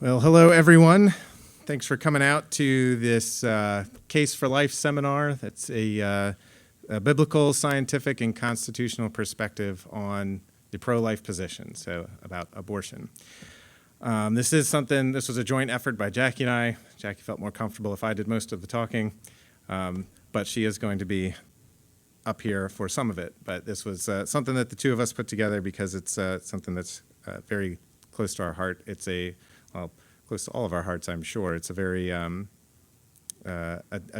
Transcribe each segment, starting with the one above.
Well, hello, everyone. Thanks for coming out to this Case for Life seminar. That's a biblical, scientific, and constitutional perspective on the pro-life position, so about abortion. This was a joint effort by Jackie and I. Jackie felt more comfortable if I did most of the talking, but she is going to be up here for some of it. But this was something that the two of us put together because it's something that's very close to our heart. Close to all of our hearts, I'm sure. It's a very a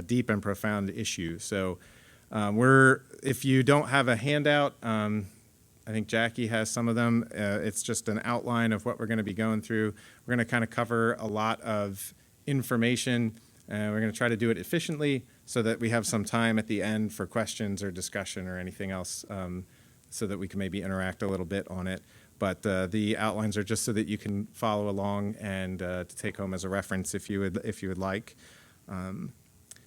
deep and profound issue. So if you don't have a handout, I think Jackie has some of them. It's just an outline of what we're going to be going through. We're going to kind of cover a lot of information, and we're going to try to do it efficiently so that we have some time at the end for questions or discussion or anything else, so that we can maybe interact a little bit on it. But the outlines are just so that you can follow along and to take home as a reference if you would like.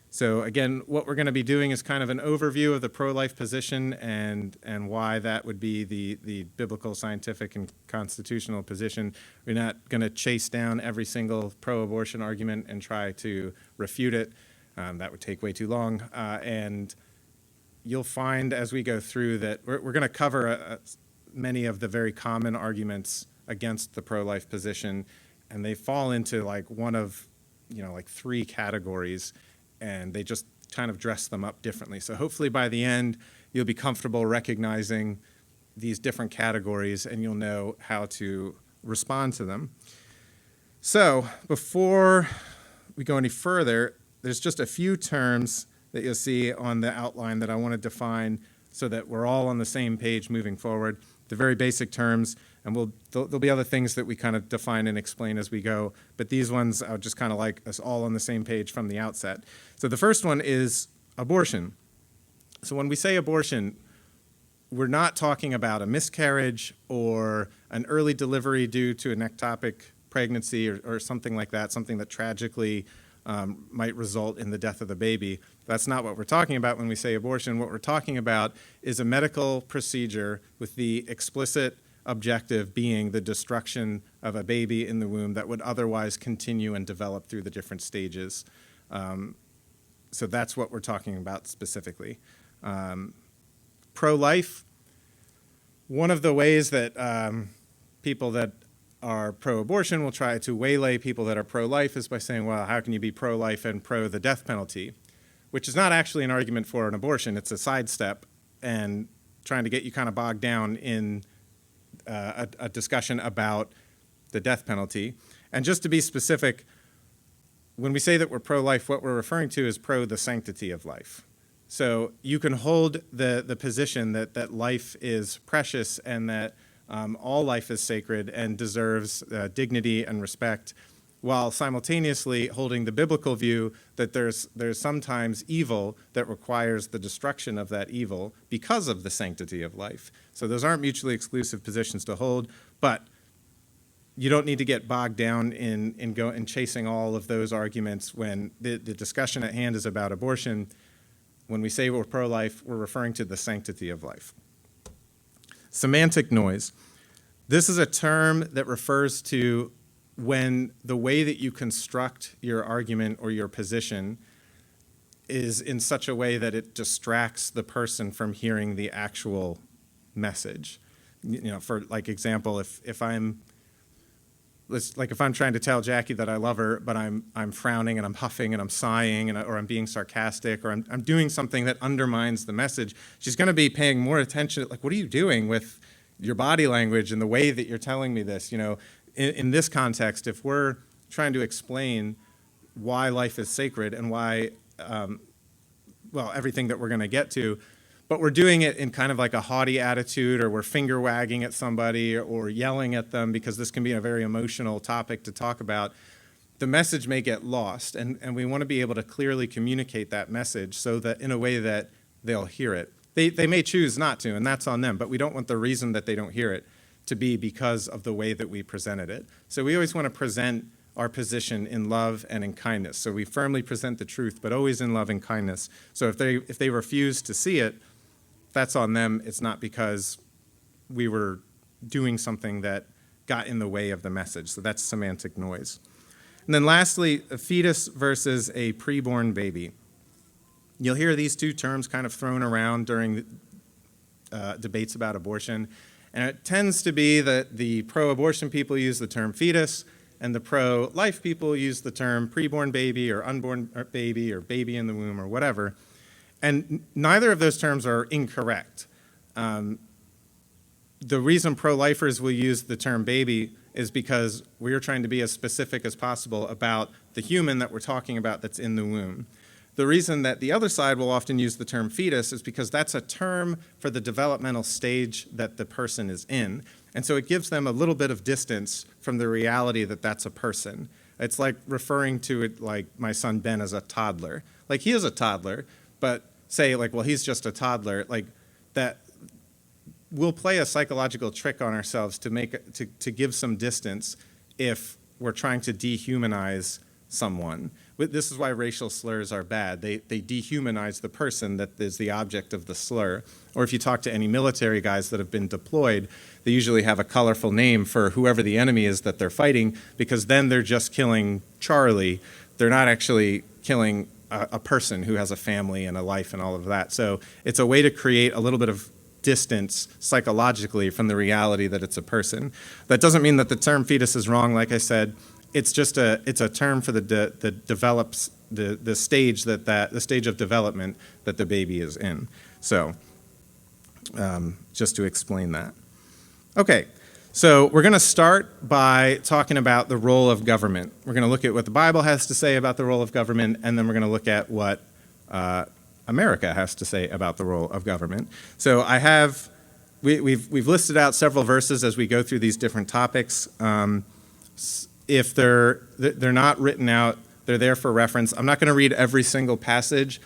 So again, what we're going to be doing is kind of an overview of the pro-life position and why that would be the biblical, scientific, and constitutional position. We're not going to chase down every single pro-abortion argument and try to refute it. That would take way too long. And you'll find as we go through that we're going to cover many of the very common arguments against the pro-life position, and they fall into like one of, like three categories, and they just kind of dress them up differently. So hopefully by the end, you'll be comfortable recognizing these different categories, and you'll know how to respond to them. So before we go any further, there's just a few terms that you'll see on the outline that I want to define so that we're all on the same page moving forward. The very basic terms, and there'll be other things that we kind of define and explain as we go, but these ones I would just kind of like us all on the same page from the outset. So the first one is abortion. So when we say abortion, we're not talking about a miscarriage or an early delivery due to an ectopic pregnancy or something like that, something that tragically might result in the death of the baby. That's not what we're talking about when we say abortion. What we're talking about is a medical procedure with the explicit objective being the destruction of a baby in the womb that would otherwise continue and develop through the different stages. So that's what we're talking about specifically. Pro-life, one of the ways that people that are pro-abortion will try to waylay people that are pro-life is by saying, well, how can you be pro-life and pro the death penalty? Which is not actually an argument for an abortion. It's a sidestep and trying to get you kind of bogged down in a discussion about the death penalty. And just to be specific, when we say that we're pro-life, what we're referring to is pro the sanctity of life. So you can hold the position that life is precious and that all life is sacred and deserves dignity and respect, while simultaneously holding the biblical view that there's sometimes evil that requires the destruction of that evil because of the sanctity of life. So those aren't mutually exclusive positions to hold, but you don't need to get bogged down in chasing all of those arguments when the discussion at hand is about abortion. When we say we're pro-life, we're referring to the sanctity of life. Semantic noise. This is a term that refers to when the way that you construct your argument or your position is in such a way that it distracts the person from hearing the actual message. For like example, if I'm trying to tell Jackie that I love her, but I'm frowning and I'm huffing and I'm sighing or I'm being sarcastic or I'm doing something that undermines the message, she's going to be paying more attention. Like, what are you doing with your body language and the way that you're telling me this? In this context, if we're trying to explain why life is sacred and why, everything that we're going to get to, but we're doing it in kind of like a haughty attitude, or we're finger wagging at somebody or yelling at them, because this can be a very emotional topic to talk about, the message may get lost. And we want to be able to clearly communicate that message so that in a way that they'll hear it. They may choose not to, and that's on them, but we don't want the reason that they don't hear it to be because of the way that we presented it. So we always want to present our position in love and in kindness. So we firmly present the truth, but always in love and kindness. So if they refuse to see it, that's on them. It's not because we were doing something that got in the way of the message. So that's semantic noise. And then lastly, a fetus versus a preborn baby. You'll hear these two terms kind of thrown around during debates about abortion. And it tends to be that the pro-abortion people use the term fetus, and the pro-life people use the term preborn baby or unborn baby or baby in the womb or whatever. And neither of those terms are incorrect. The reason pro-lifers will use the term baby is because we're trying to be as specific as possible about the human that we're talking about that's in the womb. The reason that the other side will often use the term fetus is because that's a term for the developmental stage that the person is in. And so it gives them a little bit of distance from the reality that that's a person. It's like referring to it like my son Ben as a toddler. Like he is a toddler, but say like, well, he's just a toddler. Like that, we'll play a psychological trick on ourselves to give some distance if we're trying to dehumanize someone. This is why racial slurs are bad. They dehumanize the person that is the object of the slur. Or if you talk to any military guys that have been deployed, they usually have a colorful name for whoever the enemy is that they're fighting, because then they're just killing Charlie. They're not actually killing a person who has a family and a life and all of that. So it's a way to create a little bit of distance psychologically from the reality that it's a person. That doesn't mean that the term fetus is wrong. Like I said, it's just it's a term for the stage the stage of development that the baby is in. So just to explain that. Okay, so we're going to start by talking about the role of government. We're going to look at what the Bible has to say about the role of government, and then we're going to look at what America has to say about the role of government. So we've listed out several verses as we go through these different topics. If they're not written out, they're there for reference. I'm not going to read every single passage.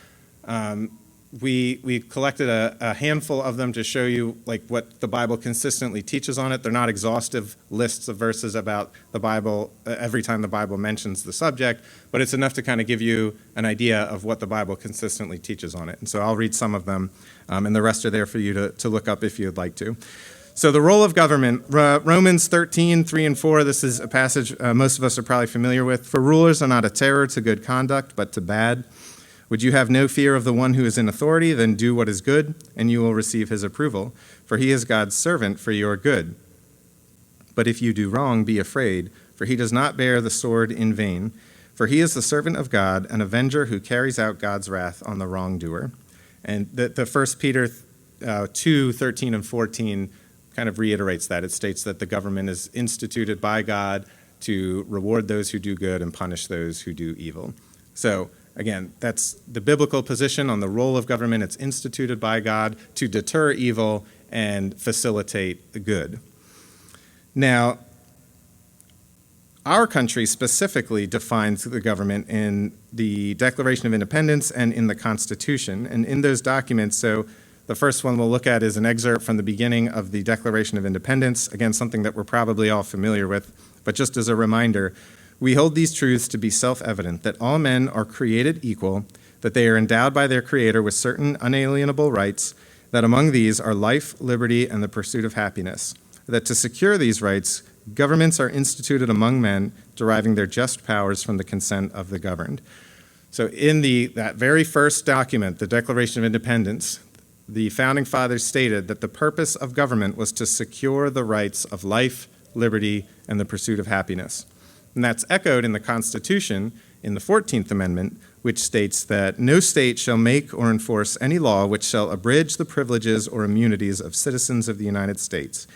We collected a handful of them to show you like what the Bible consistently teaches on it. They're not exhaustive lists of verses about the Bible every time the Bible mentions the subject, but it's enough to kind of give you an idea of what the Bible consistently teaches on it. And so I'll read some of them, and the rest are there for you to look up if you'd like to. So the role of government, Romans 13, 3 and 4, this is a passage most of us are probably familiar with. For rulers are not a terror to good conduct, but to bad. Would you have no fear of the one who is in authority? Then do what is good, and you will receive his approval, for he is God's servant for your good. But if you do wrong, be afraid, for he does not bear the sword in vain. For he is the servant of God, an avenger who carries out God's wrath on the wrongdoer. And the 1 Peter 2, 13 and 14 kind of reiterates that. It states that the government is instituted by God to reward those who do good and punish those who do evil. So again, that's the biblical position on the role of government. It's instituted by God to deter evil and facilitate the good. Now, our country specifically defines the government in the Declaration of Independence and in the Constitution. And in those documents, so the first one we'll look at is an excerpt from the beginning of the Declaration of Independence. Again, something that we're probably all familiar with, but just as a reminder, we hold these truths to be self-evident, that all men are created equal, that they are endowed by their Creator with certain unalienable rights, that among these are life, liberty, and the pursuit of happiness, that to secure these rights, governments are instituted among men, deriving their just powers from the consent of the governed. So in that very first document, the Declaration of Independence, the Founding Fathers stated that the purpose of government was to secure the rights of life, liberty, and the pursuit of happiness. And that's echoed in the Constitution in the 14th Amendment, which states that no state shall make or enforce any law which shall abridge the privileges or immunities of citizens of the United States,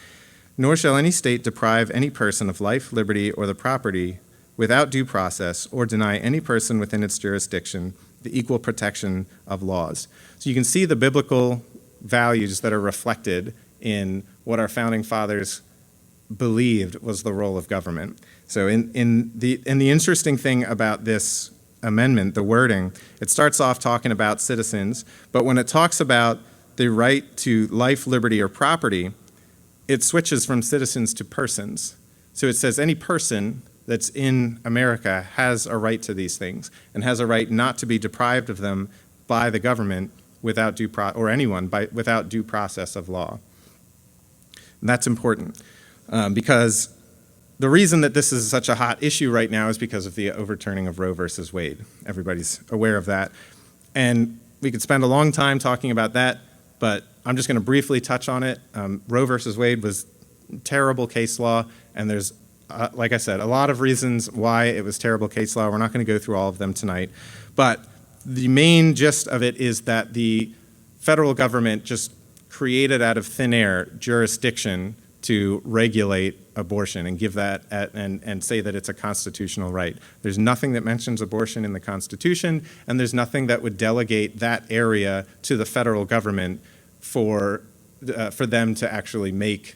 nor shall any state deprive any person of life, liberty, or the property without due process, or deny any person within its jurisdiction the equal protection of laws. So you can see the biblical values that are reflected in what our Founding Fathers believed was the role of government. So in the interesting thing about this amendment, the wording, it starts off talking about citizens, but when it talks about the right to life, liberty, or property, it switches from citizens to persons. So it says any person that's in America has a right to these things and has a right not to be deprived of them by the government without without due process of law. And that's important because the reason that this is such a hot issue right now is because of the overturning of Roe versus Wade. Everybody's aware of that. And we could spend a long time talking about that, but I'm just going to briefly touch on it. Roe versus Wade was terrible case law, and there's, like I said, a lot of reasons why it was terrible case law. We're not going to go through all of them tonight. But the main gist of it is that the federal government just created out of thin air jurisdiction to regulate abortion and give that and say that it's a constitutional right. There's nothing that mentions abortion in the Constitution, and there's nothing that would delegate that area to the federal government for them to actually make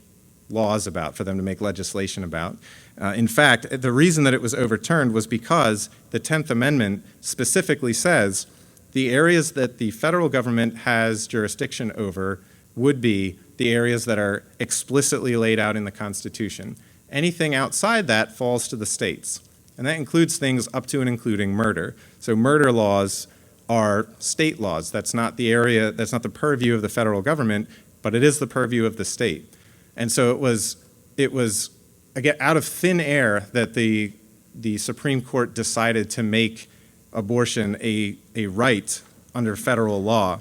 laws about, for them to make legislation about. In fact, the reason that it was overturned was because the 10th Amendment specifically says the areas that the federal government has jurisdiction over would be the areas that are explicitly laid out in the Constitution. Anything outside that falls to the states, and that includes things up to and including murder. So murder laws are state laws. That's not the area, that's not the purview of the federal government, but it is the purview of the state. And so it was again out of thin air that the Supreme Court decided to make abortion a right under federal law.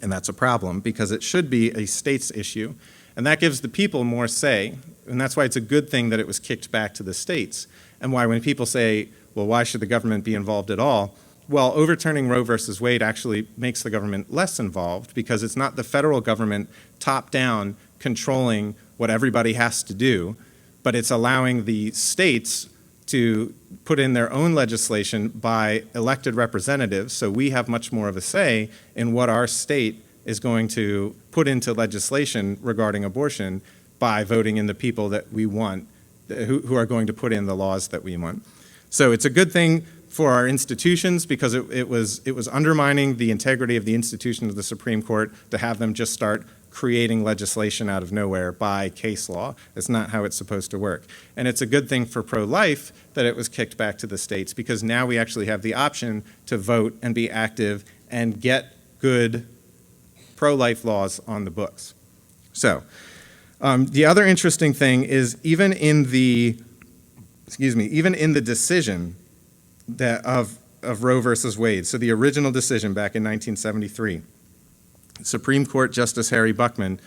And that's a problem because it should be a state's issue. And that gives the people more say. And that's why it's a good thing that it was kicked back to the states. And why when people say, well, why should the government be involved at all? Well, overturning Roe versus Wade actually makes the government less involved because it's not the federal government top down controlling what everybody has to do, but it's allowing the states to put in their own legislation by elected representatives, so we have much more of a say in what our state is going to put into legislation regarding abortion by voting in the people that we want, who are going to put in the laws that we want. So it's a good thing for our institutions because it was undermining the integrity of the institution of the Supreme Court to have them just start creating legislation out of nowhere by case law. That's not how it's supposed to work. And it's a good thing for pro-life that it was kicked back to the states because now we actually have the option to vote and be active and get good pro-life laws on the books. So the other interesting thing is even in the decision of Roe versus Wade, so the original decision back in 1973, Supreme Court Justice Harry Blackmun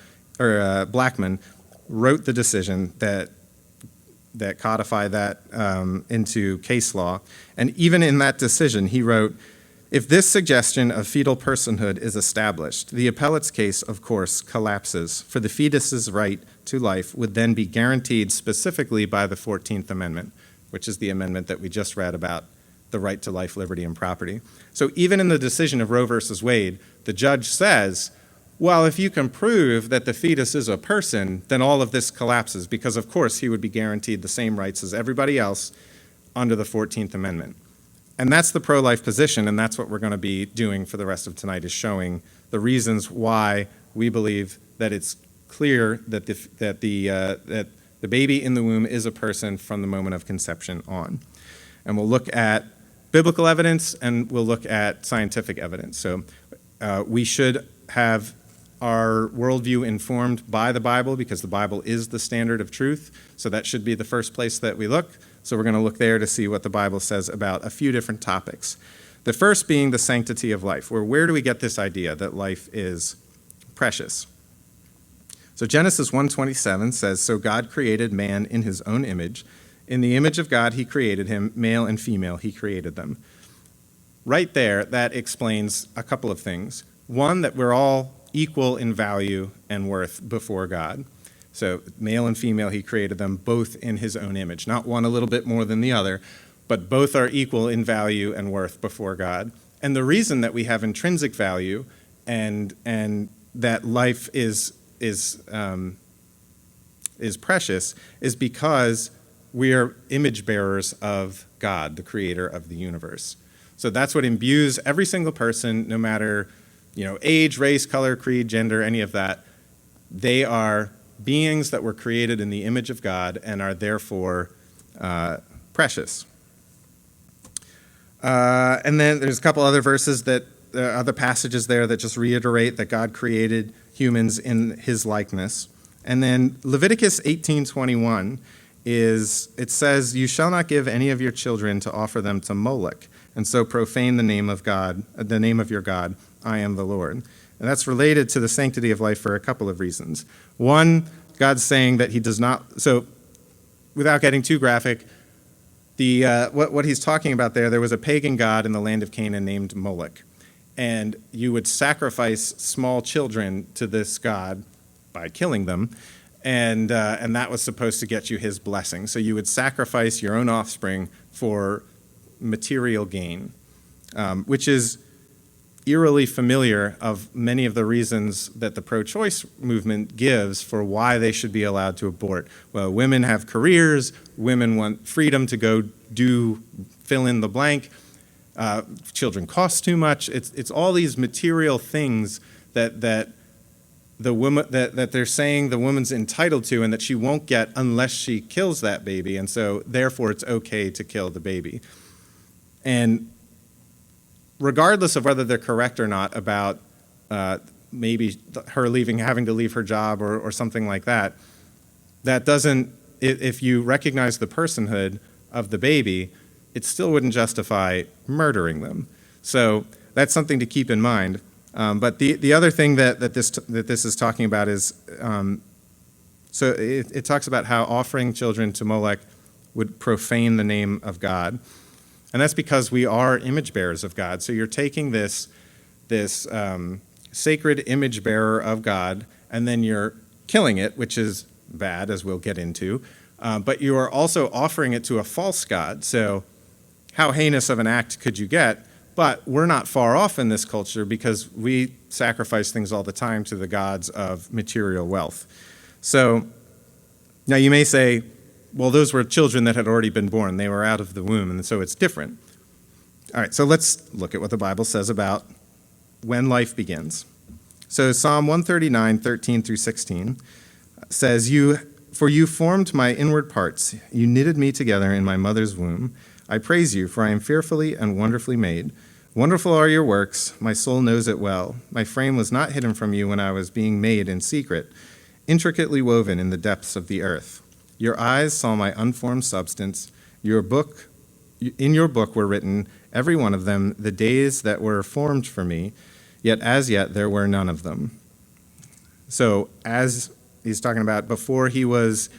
wrote the decision that codified that into case law. And even in that decision, he wrote, if this suggestion of fetal personhood is established, the appellate's case, of course, collapses, for the fetus's right to life would then be guaranteed specifically by the 14th Amendment, which is the amendment that we just read about the right to life, liberty, and property. So even in the decision of Roe versus Wade, the judge says, well, if you can prove that the fetus is a person, then all of this collapses because, of course, he would be guaranteed the same rights as everybody else under the 14th Amendment. And that's the pro-life position, and that's what we're going to be doing for the rest of tonight, is showing the reasons why we believe that it's clear that the baby in the womb is a person from the moment of conception on. And we'll look at biblical evidence, and we'll look at scientific evidence. So we should have our worldview informed by the Bible because the Bible is the standard of truth. So that should be the first place that we look. So we're going to look there to see what the Bible says about a few different topics. The first being the sanctity of life, where do we get this idea that life is precious? So Genesis 1:27 says, so God created man in his own image. In the image of God, he created him, male and female, he created them. Right there, that explains a couple of things. One, that we're all equal in value and worth before God. So male and female, he created them both in his own image. Not one a little bit more than the other, but both are equal in value and worth before God. And the reason that we have intrinsic value and that life is precious is because we are image bearers of God, the creator of the universe. So that's what imbues every single person, no matter age, race, color, creed, gender, any of that. They are beings that were created in the image of God and are therefore precious. And then there's a couple other verses other passages there that just reiterate that God created humans in his likeness. And then Leviticus 18:21 is, it says, "You shall not give any of your children to offer them to Moloch, and so profane the name of God, the name of your God. I am the Lord." And that's related to the sanctity of life for a couple of reasons. One, God's saying that he does not, so without getting too graphic, what he's talking about there was a pagan god in the land of Canaan named Moloch. And you would sacrifice small children to this god by killing them, and that was supposed to get you his blessing. So you would sacrifice your own offspring for material gain, which is eerily familiar of many of the reasons that the pro-choice movement gives for why they should be allowed to abort. Well, women have careers, women want freedom to go do fill in the blank, children cost too much. It's all these material things that the woman that they're saying the woman's entitled to and that she won't get unless she kills that baby, and so therefore it's okay to kill the baby. And regardless of whether they're correct or not about maybe her having to leave her job or something like that, that doesn't, if you recognize the personhood of the baby, it still wouldn't justify murdering them. So that's something to keep in mind. But the other thing that this is talking about is, so it talks about how offering children to Molech would profane the name of God. And that's because we are image bearers of God. So you're taking this sacred image bearer of God, and then you're killing it, which is bad, as we'll get into. But you are also offering it to a false god. So how heinous of an act could you get? But we're not far off in this culture because we sacrifice things all the time to the gods of material wealth. So now you may say, well, those were children that had already been born. They were out of the womb, and so it's different. All right, so let's look at what the Bible says about when life begins. So Psalm 139, 13 through 16 says, "For you formed my inward parts. You knitted me together in my mother's womb. I praise you, for I am fearfully and wonderfully made. Wonderful are your works. My soul knows it well. My frame was not hidden from you when I was being made in secret, intricately woven in the depths of the earth. Your eyes saw my unformed substance. In your book were written, every one of them, the days that were formed for me, yet as yet there were none of them." So as he's talking about before he was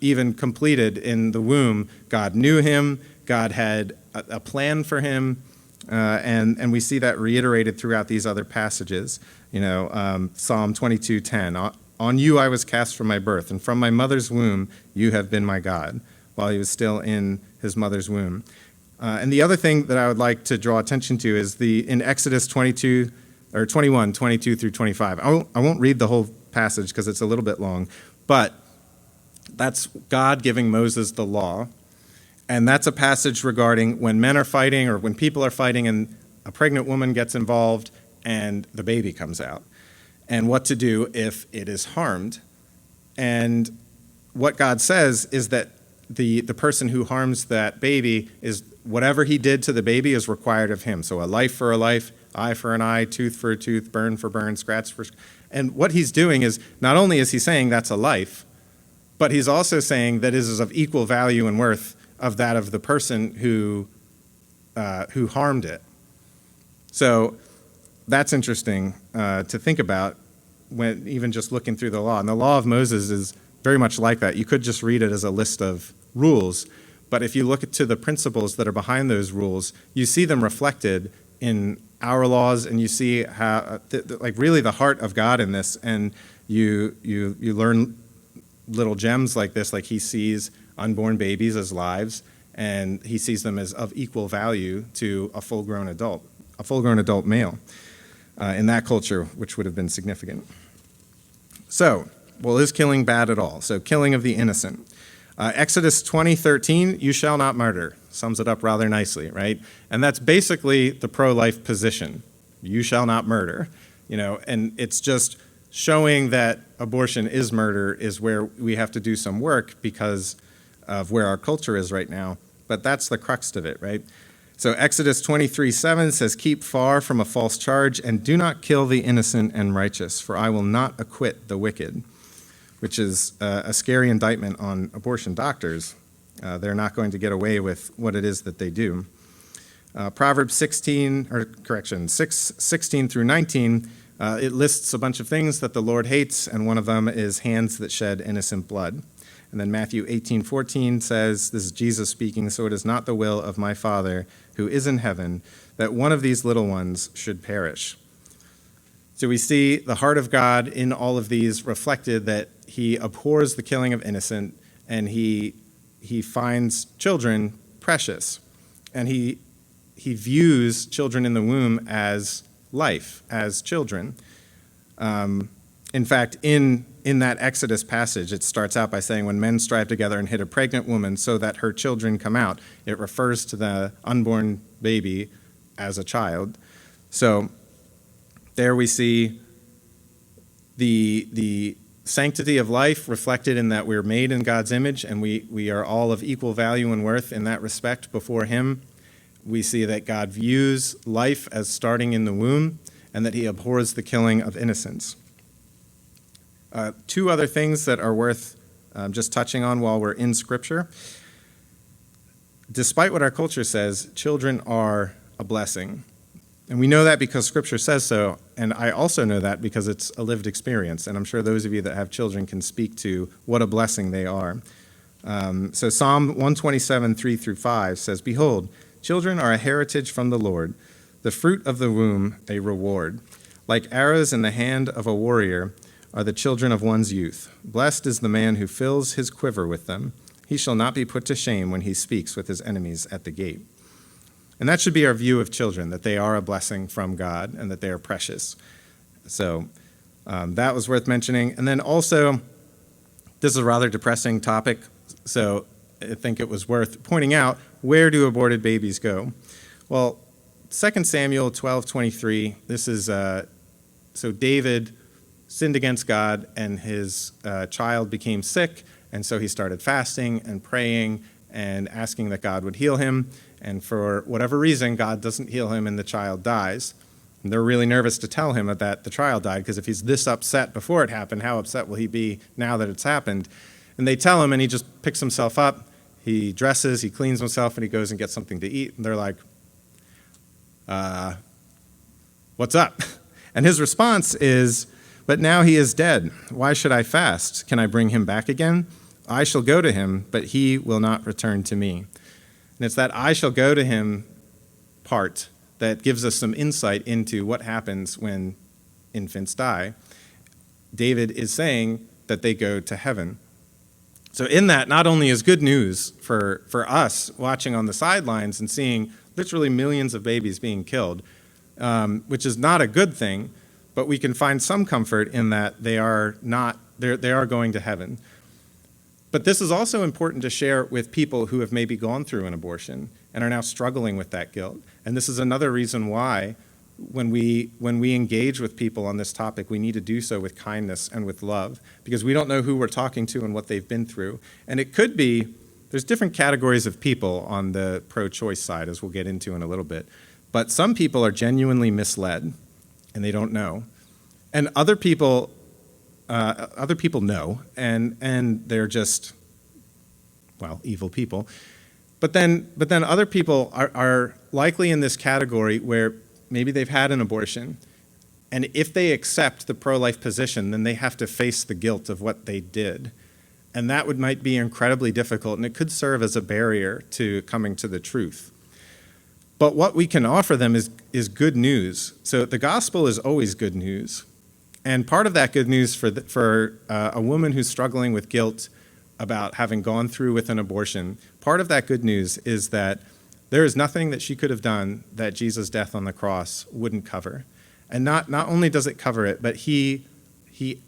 even completed in the womb, God knew him, God had a plan for him, and we see that reiterated throughout these other passages. Psalm 22:10, "On you I was cast from my birth, and from my mother's womb you have been my God," while he was still in his mother's womb. And the other thing that I would like to draw attention to is in Exodus 21, 22 through 25. I won't read the whole passage because it's a little bit long, but that's God giving Moses the law. And that's a passage regarding when men are fighting or when people are fighting and a pregnant woman gets involved and the baby comes out, and what to do if it is harmed. And what God says is that the person who harms that baby, is whatever he did to the baby is required of him. So a life for a life, eye for an eye, tooth for a tooth, burn for burn, scratch for scratch. And what he's doing is, not only is he saying that's a life, but he's also saying that it is of equal value and worth of that of the person who harmed it. So that's interesting to think about when even just looking through the law. And the law of Moses is very much like that. You could just read it as a list of rules, but if you look to the principles that are behind those rules, you see them reflected in our laws, and you see how, really the heart of God in this. And you learn little gems like this, like he sees unborn babies as lives, and he sees them as of equal value to a full-grown adult male in that culture, which would have been significant. So, well, is killing bad at all? So, killing of the innocent. Exodus 20:13, "You shall not murder," sums it up rather nicely, right? And that's basically the pro-life position. You shall not murder, and it's just showing that abortion is murder is where we have to do some work because of where our culture is right now. But that's the crux of it, right? So Exodus 23:7 says, "Keep far from a false charge and do not kill the innocent and righteous, for I will not acquit the wicked." which is a scary indictment on abortion doctors. They're not going to get away with what it is that they do. Proverbs 6:16 through 19, it lists a bunch of things that the Lord hates, and one of them is hands that shed innocent blood. And then Matthew 18:14 says, this is Jesus speaking, so it is not the will of my Father who is in heaven that one of these little ones should perish. So we see the heart of God in all of these reflected, that he abhors the killing of innocent, and he finds children precious. And he views children in the womb as life, as children. In fact, in that Exodus passage, it starts out by saying, when men strive together and hit a pregnant woman so that her children come out, it refers to the unborn baby as a child. So there we see the sanctity of life reflected in that we're made in God's image, and we are all of equal value and worth in that respect before him. We see that God views life as starting in the womb, and that he abhors the killing of innocents. Two other things that are worth just touching on while we're in Scripture. Despite what our culture says, children are a blessing. And we know that because Scripture says so, and I also know that because it's a lived experience, and I'm sure those of you that have children can speak to what a blessing they are. So Psalm 127, 3 through 5 says, behold, children are a heritage from the Lord, the fruit of the womb a reward. Like arrows in the hand of a warrior are the children of one's youth. Blessed is the man who fills his quiver with them. He shall not be put to shame when he speaks with his enemies at the gate. And that should be our view of children, that they are a blessing from God and that they are precious. So that was worth mentioning. And then also, this is a rather depressing topic, so I think it was worth pointing out, where do aborted babies go? Well, 2 Samuel 12:23, this is, so David sinned against God, and his child became sick, and so he started fasting and praying and asking that God would heal him. And for whatever reason, God doesn't heal him, and the child dies. And they're really nervous to tell him that the child died, because if he's this upset before it happened, how upset will he be now that it's happened? And they tell him, and he just picks himself up, he dresses, he cleans himself, and he goes and gets something to eat. And they're like, what's up? And his response is, but now he is dead. Why should I fast? Can I bring him back again? I shall go to him, but he will not return to me. And it's that I shall go to him part that gives us some insight into what happens when infants die. David is saying that they go to heaven. So in that, not only is good news for us watching on the sidelines and seeing literally millions of babies being killed, which is not a good thing, but we can find some comfort in that they are going to heaven. But this is also important to share with people who have maybe gone through an abortion and are now struggling with that guilt. And this is another reason why when we engage with people on this topic, we need to do so with kindness and with love, because we don't know who we're talking to and what they've been through. And it could be, there's different categories of people on the pro-choice side, as we'll get into in a little bit. But some people are genuinely misled, and they don't know. And other people know, and they're just, well, evil people. But then other people are likely in this category where maybe they've had an abortion, and if they accept the pro-life position, then they have to face the guilt of what they did. And that might be incredibly difficult, and it could serve as a barrier to coming to the truth. But what we can offer them is good news. So the gospel is always good news. And part of that good news for a woman who's struggling with guilt about having gone through with an abortion, part of that good news is that there is nothing that she could have done that Jesus' death on the cross wouldn't cover. And not only does it cover it, but he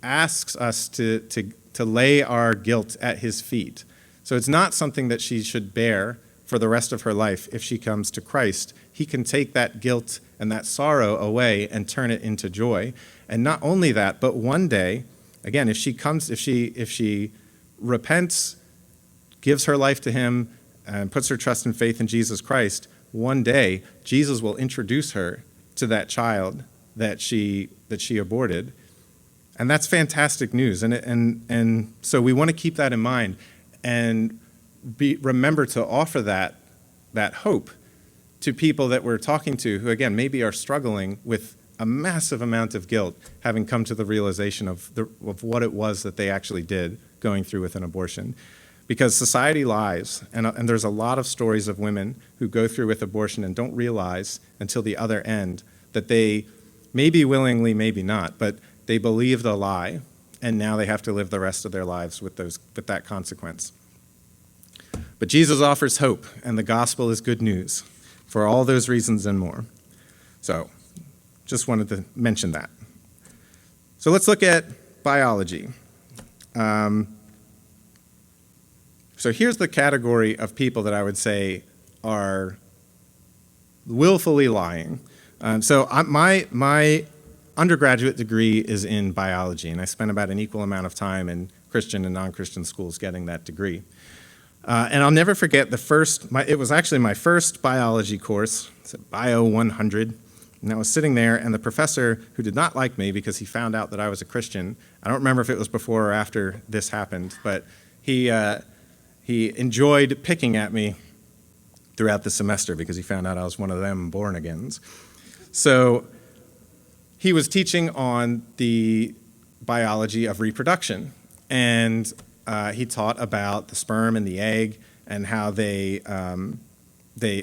asks us to lay our guilt at his feet. So it's not something that she should bear for the rest of her life. If she comes to Christ, he can take that guilt and that sorrow away and turn it into joy. And not only that, but one day, again, if she repents, gives her life to him, and puts her trust and faith in Jesus Christ, one day Jesus will introduce her to that child that she aborted. And that's fantastic news. And so we want to keep that in mind and remember to offer that hope to people that we're talking to who, again, maybe are struggling with a massive amount of guilt, having come to the realization of what it was that they actually did going through with an abortion. Because society lies, and there's a lot of stories of women who go through with abortion and don't realize until the other end that they, maybe willingly, maybe not, but they believed a lie, and now they have to live the rest of their lives with that consequence. But Jesus offers hope, and the gospel is good news for all those reasons and more. So, just wanted to mention that. So let's look at biology. So here's the category of people that I would say are willfully lying. My undergraduate degree is in biology, and I spent about an equal amount of time in Christian and non-Christian schools getting that degree. And I'll never forget it was actually my first biology course. It's Bio 100. And I was sitting there, and the professor, who did not like me because he found out that I was a Christian, I don't remember if it was before or after this happened, but he enjoyed picking at me throughout the semester because he found out I was one of them born-agains. So he was teaching on the biology of reproduction, and he taught about the sperm and the egg and how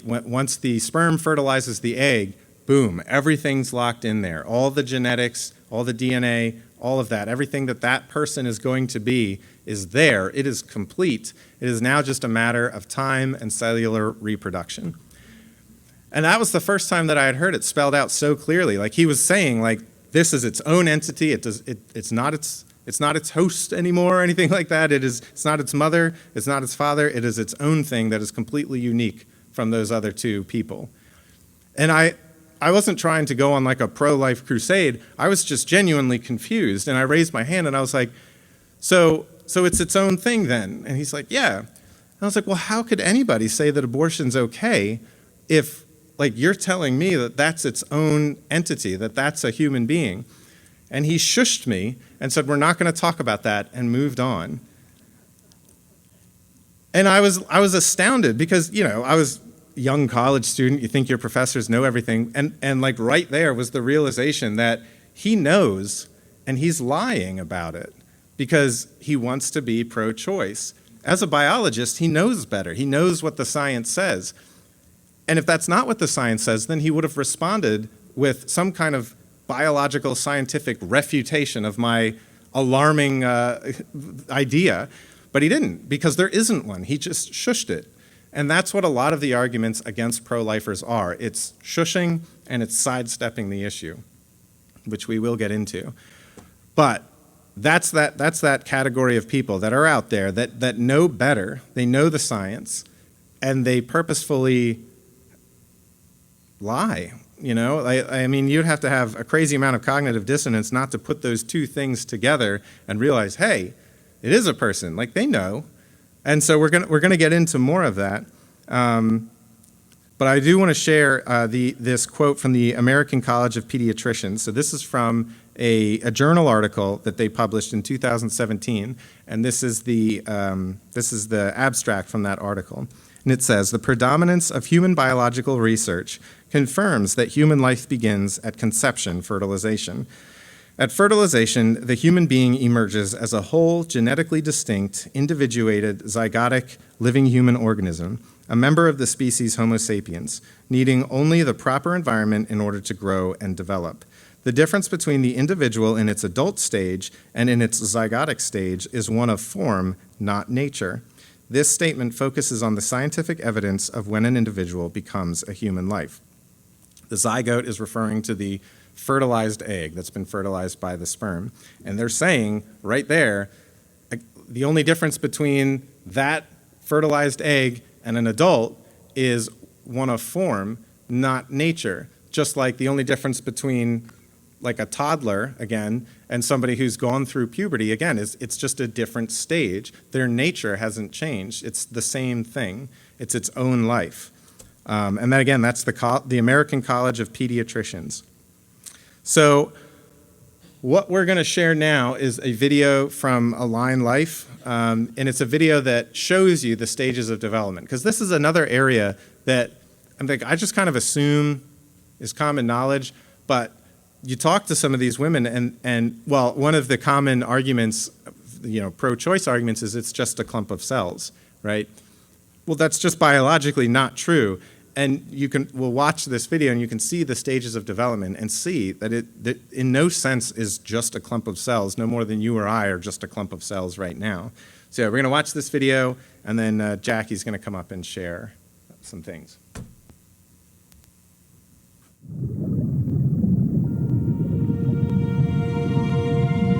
once the sperm fertilizes the egg, boom, everything's locked in there. All the genetics, all the DNA, all of that, everything that person is going to be is there. It is complete. It is now just a matter of time and cellular reproduction. And that was the first time that I had heard it spelled out so clearly. Like he was saying, like, this is its own entity. It's not its host anymore or anything like that. It's not its mother. It's not its father. It is its own thing that is completely unique from those other two people. And I wasn't trying to go on like a pro-life crusade. I was just genuinely confused. And I raised my hand and I was like, so it's its own thing then? And he's like, yeah. And I was like, well, how could anybody say that abortion's okay if, like, you're telling me that that's its own entity, that that's a human being? And he shushed me and said, we're not going to talk about that, and moved on. And I was astounded because, I was a young college student. You think your professors know everything. And like right there was the realization that he knows, and he's lying about it because he wants to be pro-choice. As a biologist, he knows better. He knows what the science says. And if that's not what the science says, then he would have responded with some kind of biological scientific refutation of my alarming idea. But he didn't, because there isn't one. He just shushed it. And that's what a lot of the arguments against pro-lifers are. It's shushing and it's sidestepping the issue, which we will get into. But that's that category of people that are out there that know better. They know the science, and they purposefully lie. I mean, you'd have to have a crazy amount of cognitive dissonance not to put those two things together and realize, hey, it is a person. Like, they know. And so we're gonna get into more of that. But I do want to share this quote from the American College of Pediatricians. So this is from a journal article that they published in 2017, and this is the abstract from that article. And it says, the predominance of human biological research confirms that human life begins at conception, fertilization. At fertilization, the human being emerges as a whole, genetically distinct, individuated, zygotic, living human organism, a member of the species Homo sapiens, needing only the proper environment in order to grow and develop. The difference between the individual in its adult stage and in its zygotic stage is one of form, not nature. This statement focuses on the scientific evidence of when an individual becomes a human life. The zygote is referring to the fertilized egg that's been fertilized by the sperm. And they're saying right there, the only difference between that fertilized egg and an adult is one of form, not nature. Just like the only difference between like a toddler, again, and somebody who's gone through puberty, again, it's just a different stage. Their nature hasn't changed. It's the same thing. It's its own life. And then again, that's the American College of Pediatricians. So what we're going to share now is a video from Align Life, and it's a video that shows you the stages of development, because this is another area that I just kind of assume is common knowledge, but you talk to some of these women, and well, one of the common arguments, pro-choice arguments, is it's just a clump of cells, right? Well, that's just biologically not true. And we'll watch this video and you can see the stages of development and see that that in no sense is just a clump of cells, no more than you or I are just a clump of cells right now. So we're going to watch this video, and then Jackie's going to come up and share some things.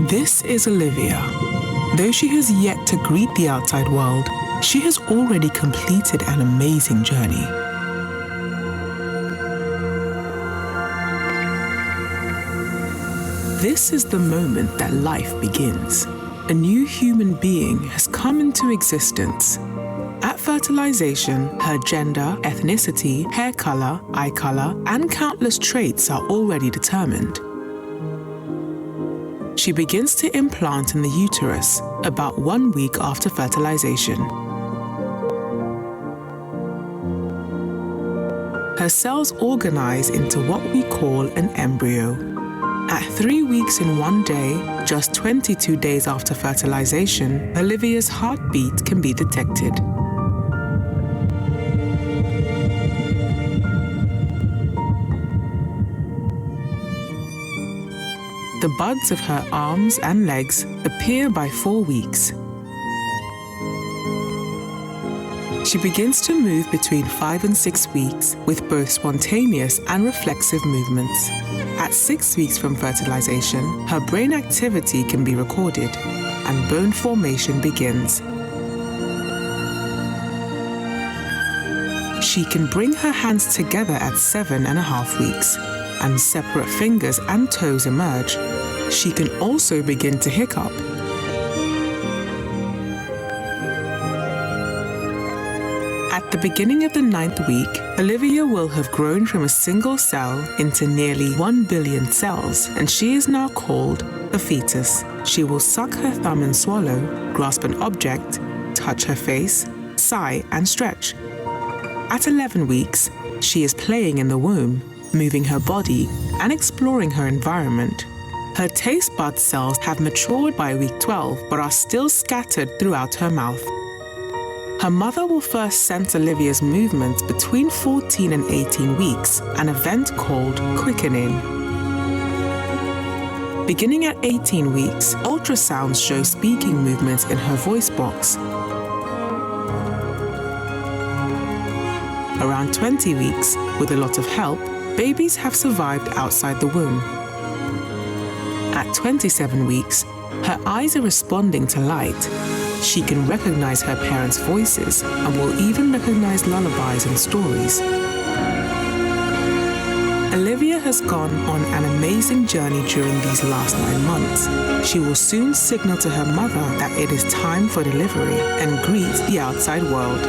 This is Olivia. Though she has yet to greet the outside world, she has already completed an amazing journey. This is the moment that life begins. A new human being has come into existence. At fertilization, her gender, ethnicity, hair color, eye color, and countless traits are already determined. She begins to implant in the uterus about 1 week after fertilization. Her cells organize into what we call an embryo. At 3 weeks and 1 day, just 22 days after fertilization, Olivia's heartbeat can be detected. The buds of her arms and legs appear by 4 weeks. She begins to move between 5 and 6 weeks with both spontaneous and reflexive movements. At 6 weeks from fertilization, her brain activity can be recorded and bone formation begins. She can bring her hands together at 7.5 weeks, and separate fingers and toes emerge. She can also begin to hiccup. At the beginning of the 9th week, Olivia will have grown from a single cell into nearly 1 billion cells, and she is now called a fetus. She will suck her thumb and swallow, grasp an object, touch her face, sigh, and stretch. At 11 weeks, she is playing in the womb, moving her body and exploring her environment. Her taste bud cells have matured by week 12, but are still scattered throughout her mouth. Her mother will first sense Olivia's movements between 14 and 18 weeks, an event called quickening. Beginning at 18 weeks, ultrasounds show speaking movements in her voice box. Around 20 weeks, with a lot of help, babies have survived outside the womb. At 27 weeks, her eyes are responding to light. She can recognize her parents' voices and will even recognize lullabies and stories. Olivia has gone on an amazing journey during these last 9 months. She will soon signal to her mother that it is time for delivery and greet the outside world.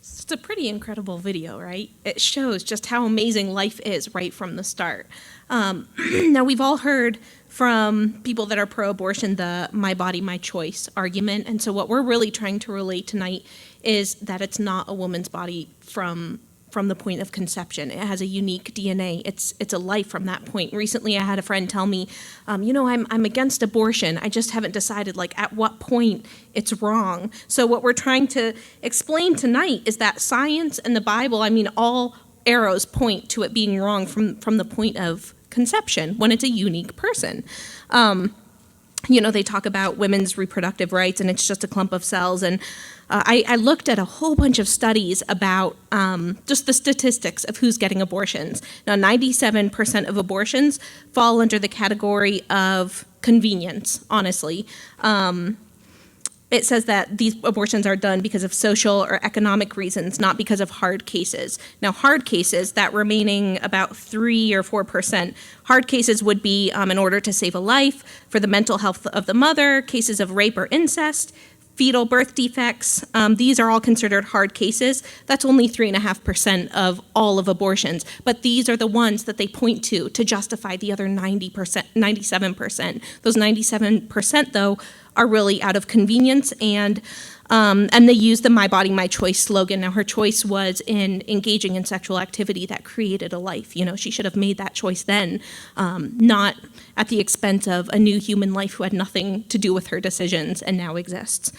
It's a pretty incredible video, right? It shows just how amazing life is right from the start. Now, we've all heard from people that are pro-abortion the my body, my choice argument. And so what we're really trying to relate tonight is that it's not a woman's body from the point of conception. It has a unique DNA. It's a life from that point. Recently, I had a friend tell me, I'm against abortion. I just haven't decided at what point it's wrong. So what we're trying to explain tonight is that science and the Bible, all arrows point to it being wrong from the point of conception when it's a unique person. They talk about women's reproductive rights and it's just a clump of cells. And I looked at a whole bunch of studies about just the statistics of who's getting abortions. Now, 97% of abortions fall under the category of convenience, honestly. It says that these abortions are done because of social or economic reasons, not because of hard cases. Now, hard cases, that remaining about 3 or 4%, hard cases would be in order to save a life, for the mental health of the mother, cases of rape or incest, fetal birth defects, these are all considered hard cases. That's only 3.5% of all of abortions, but these are the ones that they point to justify the other 90%, 97%. Those 97%, though, are really out of convenience, and they use the "My Body, My Choice" slogan. Now, her choice was in engaging in sexual activity that created a life. She should have made that choice then, not at the expense of a new human life who had nothing to do with her decisions and now exists.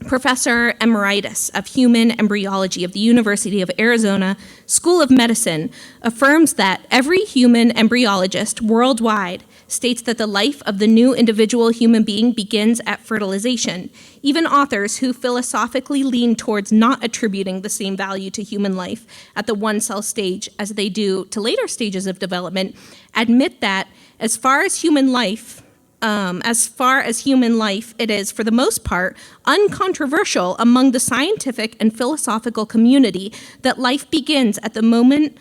Professor Emeritus of Human Embryology of the University of Arizona School of Medicine affirms that every human embryologist worldwide states that the life of the new individual human being begins at fertilization. Even authors who philosophically lean towards not attributing the same value to human life at the one-cell stage as they do to later stages of development admit that as far as human life, it is, for the most part, uncontroversial among the scientific and philosophical community that life begins at the moment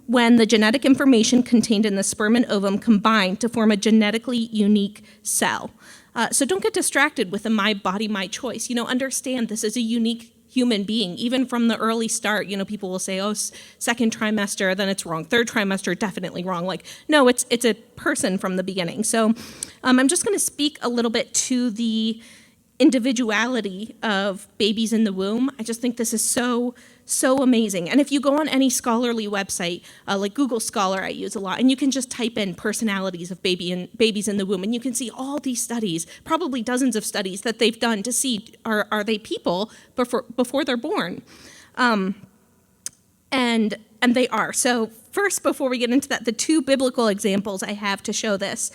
when the genetic information contained in the sperm and ovum combine to form a genetically unique cell. So don't get distracted with the "My Body, My Choice." Understand this is a unique human being. Even from the early start, people will say, "Oh, second trimester, then it's wrong. Third trimester, definitely wrong." No, it's a person from the beginning. So I'm just going to speak a little bit to the individuality of babies in the womb. I just think this is so amazing. And if you go on any scholarly website, like Google Scholar I use a lot, and you can just type in personalities of babies in the womb, and you can see all these studies, probably dozens of studies that they've done to see are they people before they're born. And they are. So first, before we get into that, the two biblical examples I have to show this.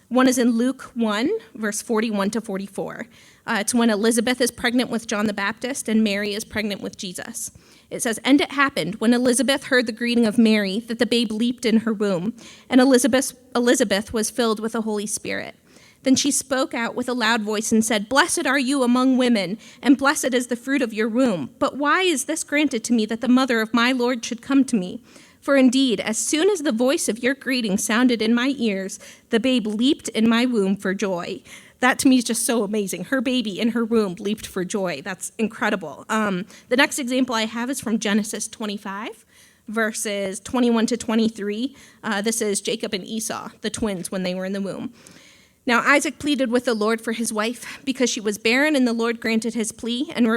One is in Luke 1, verse 41 to 44. It's when Elizabeth is pregnant with John the Baptist and Mary is pregnant with Jesus. It says, "And it happened, when Elizabeth heard the greeting of Mary, that the babe leaped in her womb, and Elizabeth was filled with the Holy Spirit. Then she spoke out with a loud voice and said, 'Blessed are you among women, and blessed is the fruit of your womb. But why is this granted to me, that the mother of my Lord should come to me? For indeed, as soon as the voice of your greeting sounded in my ears, the babe leaped in my womb for joy.'" That to me is just so amazing. Her baby in her womb leaped for joy. That's incredible. The next example I have is from Genesis 25, verses 21 to 23. This is Jacob and Esau, the twins, when they were in the womb. "Now Isaac pleaded with the Lord for his wife, because she was barren, and the Lord granted his plea, and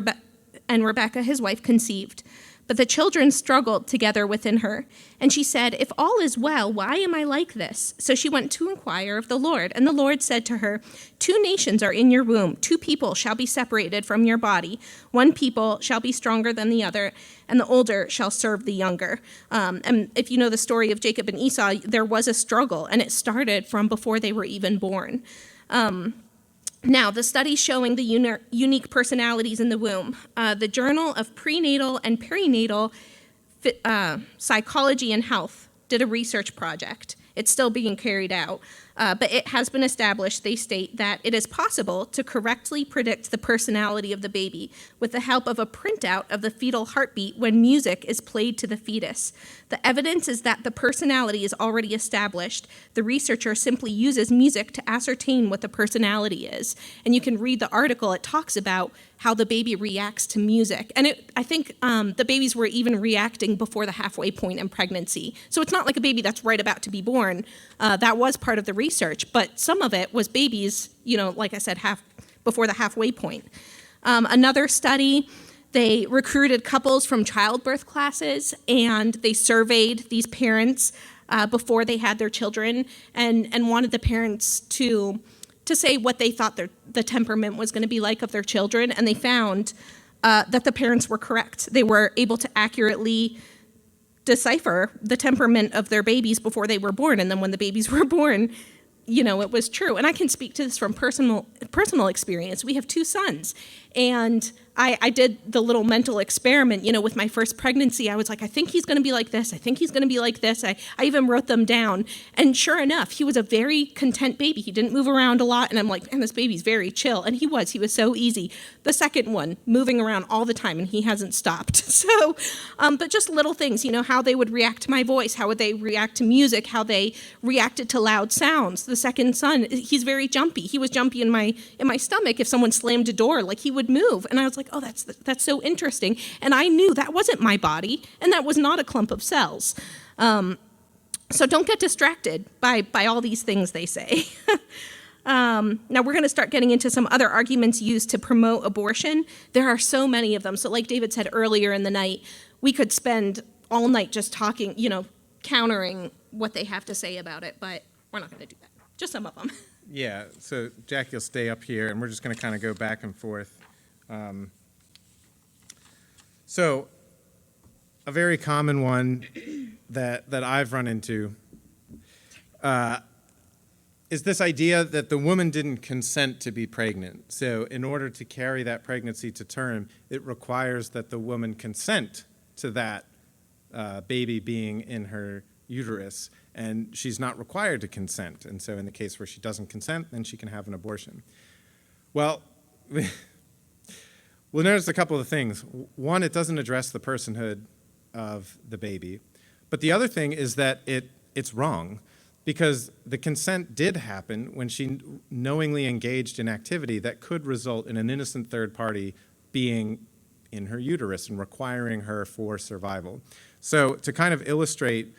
Rebekah, his wife, conceived. But the children struggled together within her. And she said, 'If all is well, why am I like this?' So she went to inquire of the Lord. And the Lord said to her, 'Two nations are in your womb. 2 people shall be separated from your body. 1 people shall be stronger than the other, and the older shall serve the younger.'" And if you know the story of Jacob and Esau, there was a struggle, and it started from before they were even born. Now, the studies showing the unique personalities in the womb. The Journal of Prenatal and Perinatal Psychology and Health did a research project. It's still being carried out, but it has been established, they state, that it is possible to correctly predict the personality of the baby with the help of a printout of the fetal heartbeat when music is played to the fetus. The evidence is that the personality is already established. The researcher simply uses music to ascertain what the personality is. And you can read the article. It talks about how the baby reacts to music. And I think the babies were even reacting before the halfway point in pregnancy. So it's not like a baby that's right about to be born. That was part of the research, but some of it was babies, like I said, before the halfway point. Another study, they recruited couples from childbirth classes, and they surveyed these parents before they had their children, and wanted the parents to say what they thought the temperament was going to be like of their children, and they found that the parents were correct. They were able to accurately decipher the temperament of their babies before they were born, and then when the babies were born, it was true. And I can speak to this from personal experience. We have 2 sons, and I did the little mental experiment, with my first pregnancy. I was like, I think he's going to be like this. I think he's going to be like this. I even wrote them down. And sure enough, he was a very content baby. He didn't move around a lot. And I'm like, man, this baby's very chill. And he was so easy. The second one, moving around all the time, and he hasn't stopped. So, but just little things, how they would react to my voice, how would they react to music, how they reacted to loud sounds. The second son, he's very jumpy. He was jumpy in my stomach. If someone slammed a door, like he would move. And I was like, oh, that's so interesting. And I knew that wasn't my body, and that was not a clump of cells. So don't get distracted by all these things they say. Now we're going to start getting into some other arguments used to promote abortion. There are so many of them. So like David said earlier in the night, we could spend all night just talking, countering what they have to say about it, but we're not going to do that. Just some of them. Yeah, so Jackie will stay up here, and we're just going to kind of go back and forth. So a very common one that I've run into is this idea that the woman didn't consent to be pregnant. So in order to carry that pregnancy to term, it requires that the woman consent to that baby being in her uterus, and she's not required to consent. And so in the case where she doesn't consent, then she can have an abortion. Well, we'll notice a couple of things. One, it doesn't address the personhood of the baby. But the other thing is that it's wrong, because the consent did happen when she knowingly engaged in activity that could result in an innocent third party being in her uterus and requiring her for survival. So to kind of illustrate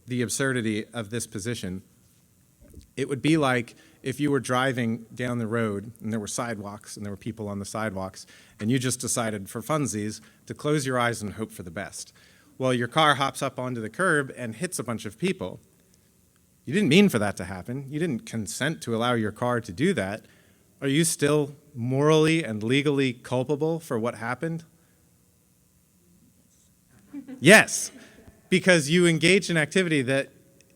the absurdity of this position, it would be like if you were driving down the road and there were sidewalks and there were people on the sidewalks, and you just decided for funsies to close your eyes and hope for the best. Well, your car hops up onto the curb and hits a bunch of people. You didn't mean for that to happen. You didn't consent to allow your car to do that. Are you still morally and legally culpable for what happened? Yes, because you engaged in activity that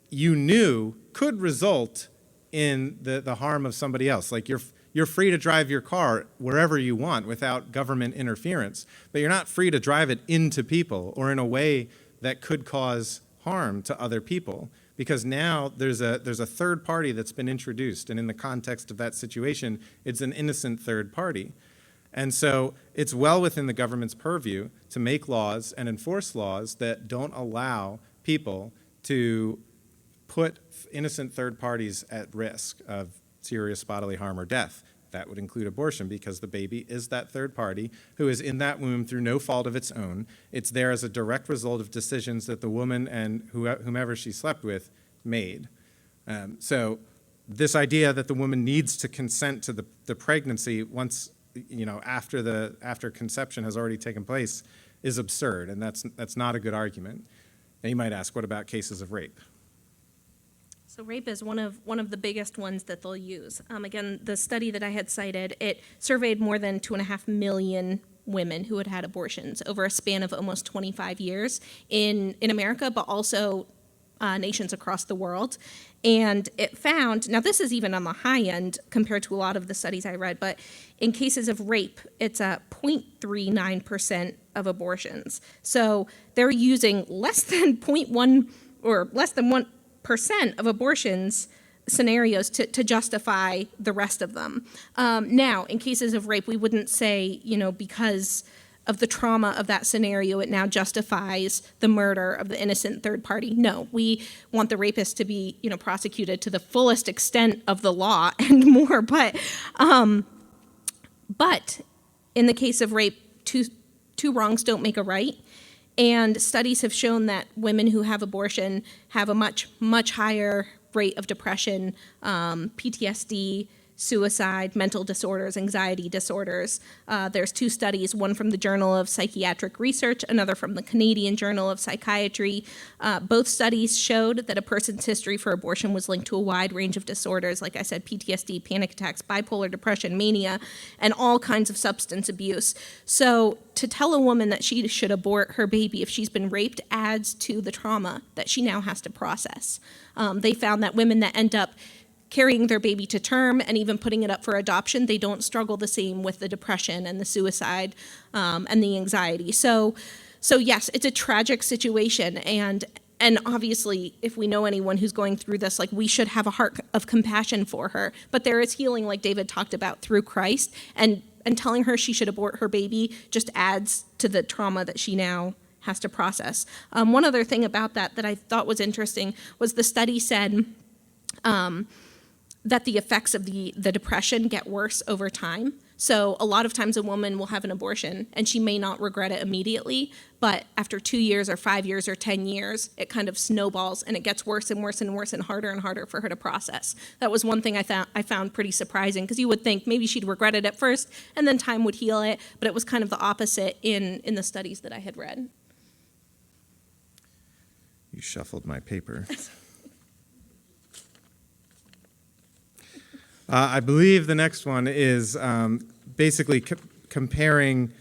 you knew could result in the harm of somebody else. Like you're free to drive your car wherever you want without government interference, but you're not free to drive it into people or in a way that could cause harm to other people, because now there's a third party that's been introduced, and in the context of that situation, it's an innocent third party. And so it's well within the government's purview to make laws and enforce laws that don't allow people to put innocent third parties at risk of serious bodily harm or death. That would include abortion, because the baby is that third party who is in that womb through no fault of its own. It's there as a direct result of decisions that the woman and whomever she slept with made. So this idea that the woman needs to consent to the pregnancy once, after conception has already taken place is absurd, and that's not a good argument. Now you might ask, what about cases of rape? So rape is one of the biggest ones that they'll use. Again, the study that I had cited, it surveyed more than 2.5 million women who had had abortions over a span of almost 25 years in America, but also nations across the world. And it found, now this is even on the high end compared to a lot of the studies I read, but in cases of rape, it's a 0.39% of abortions. So they're using less than 0.1 or less than 1% of abortions scenarios to justify the rest of them. Now, in cases of rape, we wouldn't say, because of the trauma of that scenario, it now justifies the murder of the innocent third party. No, we want the rapist to be, prosecuted to the fullest extent of the law and more. But in the case of rape, two wrongs don't make a right. And studies have shown that women who have abortion have a much, much higher rate of depression, PTSD, suicide, mental disorders, anxiety disorders. There's 2 studies, one from the Journal of Psychiatric Research, another from the Canadian Journal of Psychiatry. Both studies showed that a person's history for abortion was linked to a wide range of disorders, like I said, PTSD, panic attacks, bipolar depression, mania, and all kinds of substance abuse. So to tell a woman that she should abort her baby if she's been raped adds to the trauma that she now has to process. They found that women that end up carrying their baby to term and even putting it up for adoption, they don't struggle the same with the depression and the suicide and the anxiety. So yes, it's a tragic situation, and obviously, if we know anyone who's going through this, like, we should have a heart of compassion for her. But there is healing, like David talked about, through Christ, and telling her she should abort her baby just adds to the trauma that she now has to process. One other thing about that I thought was interesting was the study said that the effects of the depression get worse over time. So a lot of times a woman will have an abortion and she may not regret it immediately, but after 2 years or 5 years or 10 years, it kind of snowballs and it gets worse and worse and worse and harder for her to process. That was one thing I found pretty surprising, because you would think maybe she'd regret it at first and then time would heal it, but it was kind of the opposite in the studies that I had read. You shuffled my paper. I believe the next one is basically comparing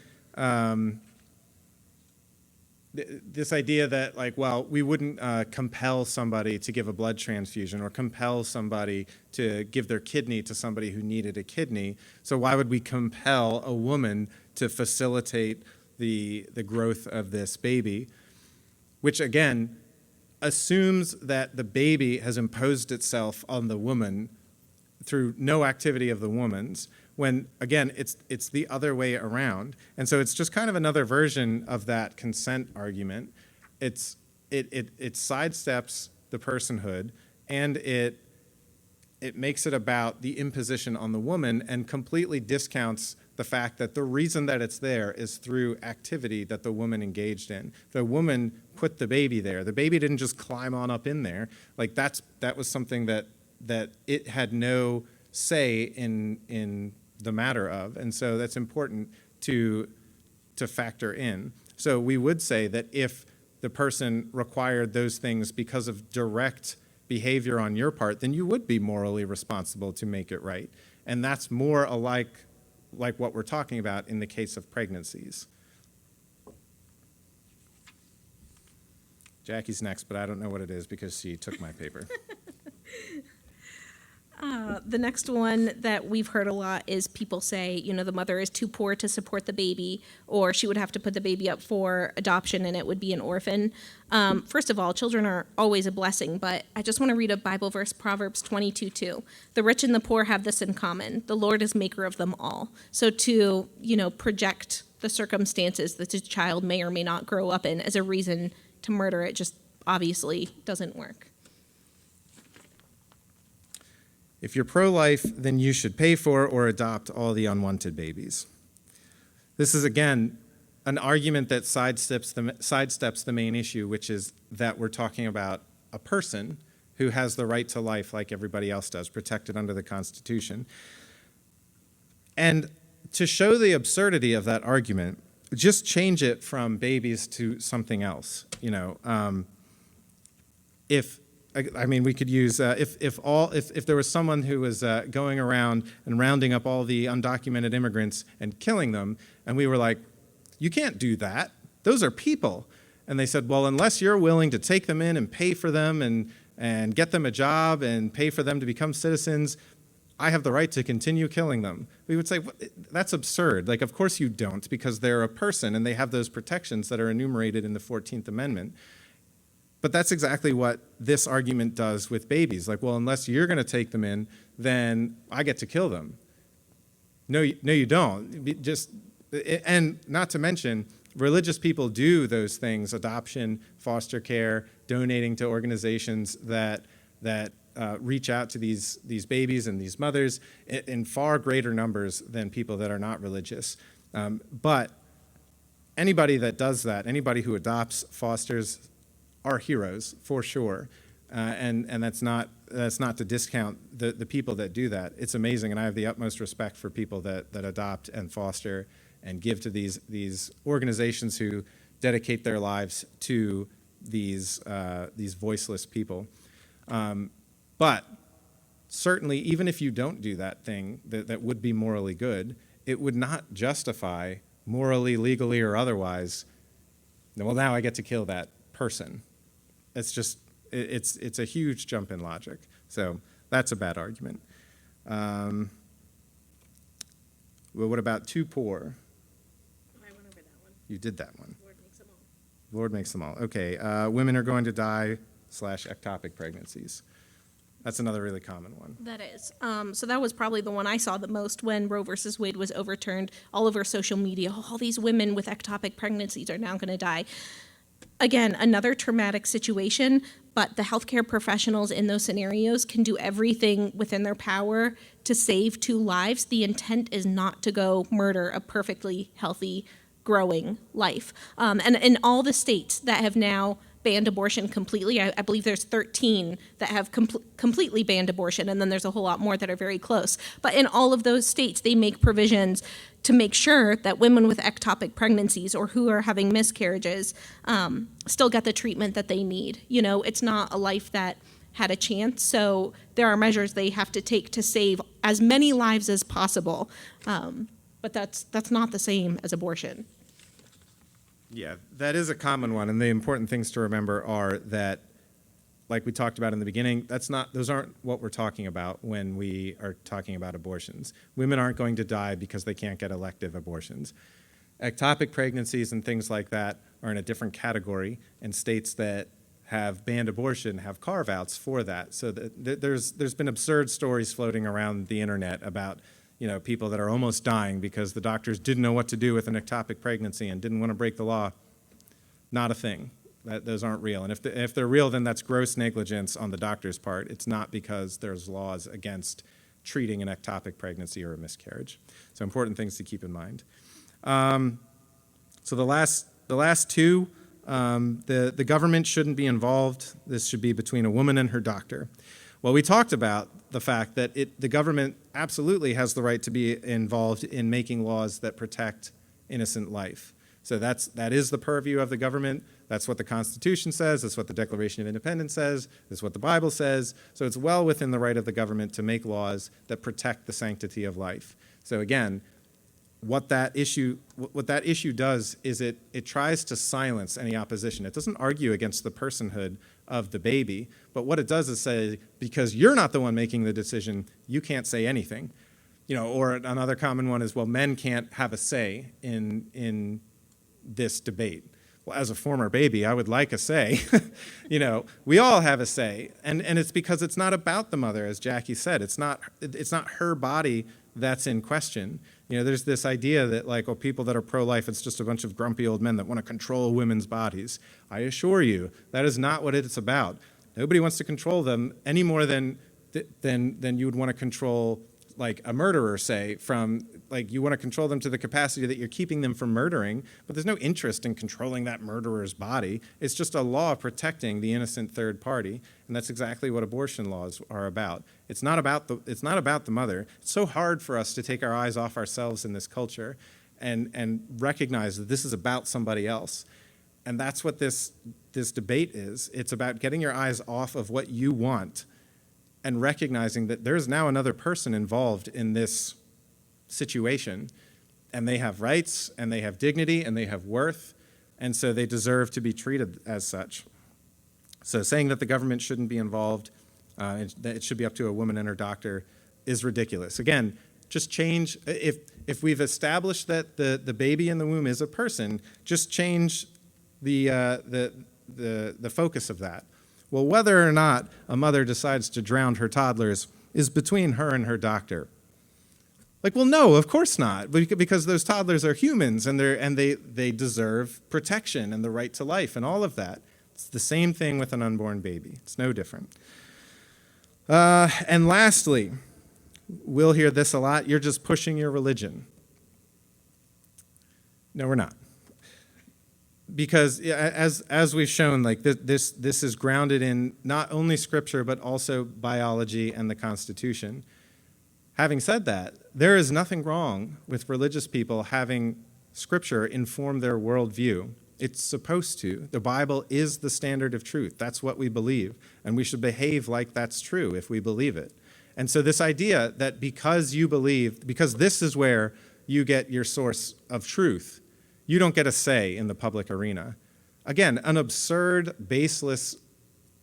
this idea that, like, well, we wouldn't compel somebody to give a blood transfusion or compel somebody to give their kidney to somebody who needed a kidney. So why would we compel a woman to facilitate the growth of this baby? Which, again, assumes that the baby has imposed itself on the woman through no activity of the woman's, when, again, it's the other way around. And so it's just kind of another version of that consent argument. It sidesteps the personhood, and it makes it about the imposition on the woman and completely discounts the fact that the reason that it's there is through activity that the woman engaged in. The woman put the baby there. The baby didn't just climb on up in there. Like, that was something that it had no say in the matter of, and so that's important to factor in. So we would say that if the person required those things because of direct behavior on your part, then you would be morally responsible to make it right, and that's more alike like what we're talking about in the case of pregnancies. Jackie's next, but I don't know what it is because she took my paper. The next one that we've heard a lot is people say, the mother is too poor to support the baby, or she would have to put the baby up for adoption and it would be an orphan. First of all, children are always a blessing, but I just want to read a Bible verse, Proverbs 22:2. The rich and the poor have this in common. The Lord is maker of them all. So to, project the circumstances that a child may or may not grow up in as a reason to murder it just obviously doesn't work. If you're pro-life, then you should pay for or adopt all the unwanted babies. This is, again, an argument that sidesteps the main issue, which is that we're talking about a person who has the right to life like everybody else does, protected under the Constitution. And to show the absurdity of that argument, just change it from babies to something else. We could use if there was someone who was going around and rounding up all the undocumented immigrants and killing them, and we were like, you can't do that. Those are people. And they said, well, unless you're willing to take them in and pay for them and get them a job and pay for them to become citizens, I have the right to continue killing them. We would say, that's absurd. Like, of course you don't, because they're a person and they have those protections that are enumerated in the 14th Amendment. But that's exactly what this argument does with babies. Like, well, unless you're going to take them in, then I get to kill them. No, you don't. And not to mention, religious people do those things: adoption, foster care, donating to organizations that reach out to these babies and these mothers in far greater numbers than people that are not religious. But anybody that does that, anybody who adopts, fosters, are heroes for sure, and that's not to discount the people that do that. It's amazing, and I have the utmost respect for people that adopt and foster and give to these organizations who dedicate their lives to these voiceless people. But certainly, even if you don't do that thing that would be morally good, it would not justify morally, legally, or otherwise, well, now I get to kill that person. It's just, it's a huge jump in logic. So That's a bad argument. Well, what about too poor? I went over that one. You did that one. Lord makes them all. Lord makes them all. Okay, women are going to die / ectopic pregnancies. That's another really common one. That is. So that was probably the one I saw the most when Roe versus Wade was overturned. All over social media, all these women with ectopic pregnancies are now going to die. Again, another traumatic situation, but the healthcare professionals in those scenarios can do everything within their power to save 2 lives. The intent is not to go murder a perfectly healthy, growing life. And in all the states that have now banned abortion completely, I believe there's 13 that have completely banned abortion, and then there's a whole lot more that are very close. But in all of those states, they make provisions to make sure that women with ectopic pregnancies or who are having miscarriages still get the treatment that they need. You know, it's not a life that had a chance, so there are measures they have to take to save as many lives as possible. But that's not the same as abortion. Yeah, that is a common one, and the important things to remember are that, like we talked about in the beginning, those aren't what we're talking about when we are talking about abortions. Women aren't going to die because they can't get elective abortions. Ectopic pregnancies and things like that are in a different category, and states that have banned abortion have carve-outs for that. So there's been absurd stories floating around the internet about people that are almost dying because the doctors didn't know what to do with an ectopic pregnancy and didn't want to break the law. Not a thing. Those aren't real. And if they're real, then that's gross negligence on the doctor's part. It's not because there's laws against treating an ectopic pregnancy or a miscarriage. So important things to keep in mind. So the last two, the government shouldn't be involved. This should be between a woman and her doctor. Well, we talked about the fact that the government absolutely has the right to be involved in making laws that protect innocent life. So that is the purview of the government. That's what the Constitution says. That's what the Declaration of Independence says. That's what the Bible says. So it's well within the right of the government to make laws that protect the sanctity of life. So again, what that issue does is it tries to silence any opposition. It doesn't argue against the personhood of the baby, but what it does is say, because you're not the one making the decision, you can't say anything. Or another common one is, well, men can't have a say in this debate. Well, as a former baby, I would like a say. We all have a say, and it's because it's not about the mother, as Jackie said. It's not her body that's in question. There's this idea that people that are pro-life, it's just a bunch of grumpy old men that want to control women's bodies. I assure you, that is not what it's about. Nobody wants to control them any more than you would want to control a murderer, say, from you want to control them to the capacity that you're keeping them from murdering, but there's no interest in controlling that murderer's body. It's just a law protecting the innocent third party, and that's exactly what abortion laws are about. It's not about the mother. It's so hard for us to take our eyes off ourselves in this culture and recognize that this is about somebody else. And that's what this debate is. It's about getting your eyes off of what you want and recognizing that there's now another person involved in this situation, and they have rights, and they have dignity, and they have worth, and so they deserve to be treated as such. So saying that the government shouldn't be involved, that it should be up to a woman and her doctor, is ridiculous. Again, just change, if we've established that the baby in the womb is a person, just change the focus of that. Well, whether or not a mother decides to drown her toddlers is between her and her doctor. Well, no, of course not, because those toddlers are humans, and they deserve protection and the right to life and all of that. It's the same thing with an unborn baby. It's no different. And lastly, we'll hear this a lot, you're just pushing your religion. No, we're not. Because as we've shown, this is grounded in not only Scripture, but also biology and the Constitution. Having said that, there is nothing wrong with religious people having Scripture inform their worldview. It's supposed to. The Bible is the standard of truth. That's what we believe, and we should behave like that's true if we believe it. And so this idea that because this is where you get your source of truth, you don't get a say in the public arena. Again, an absurd, baseless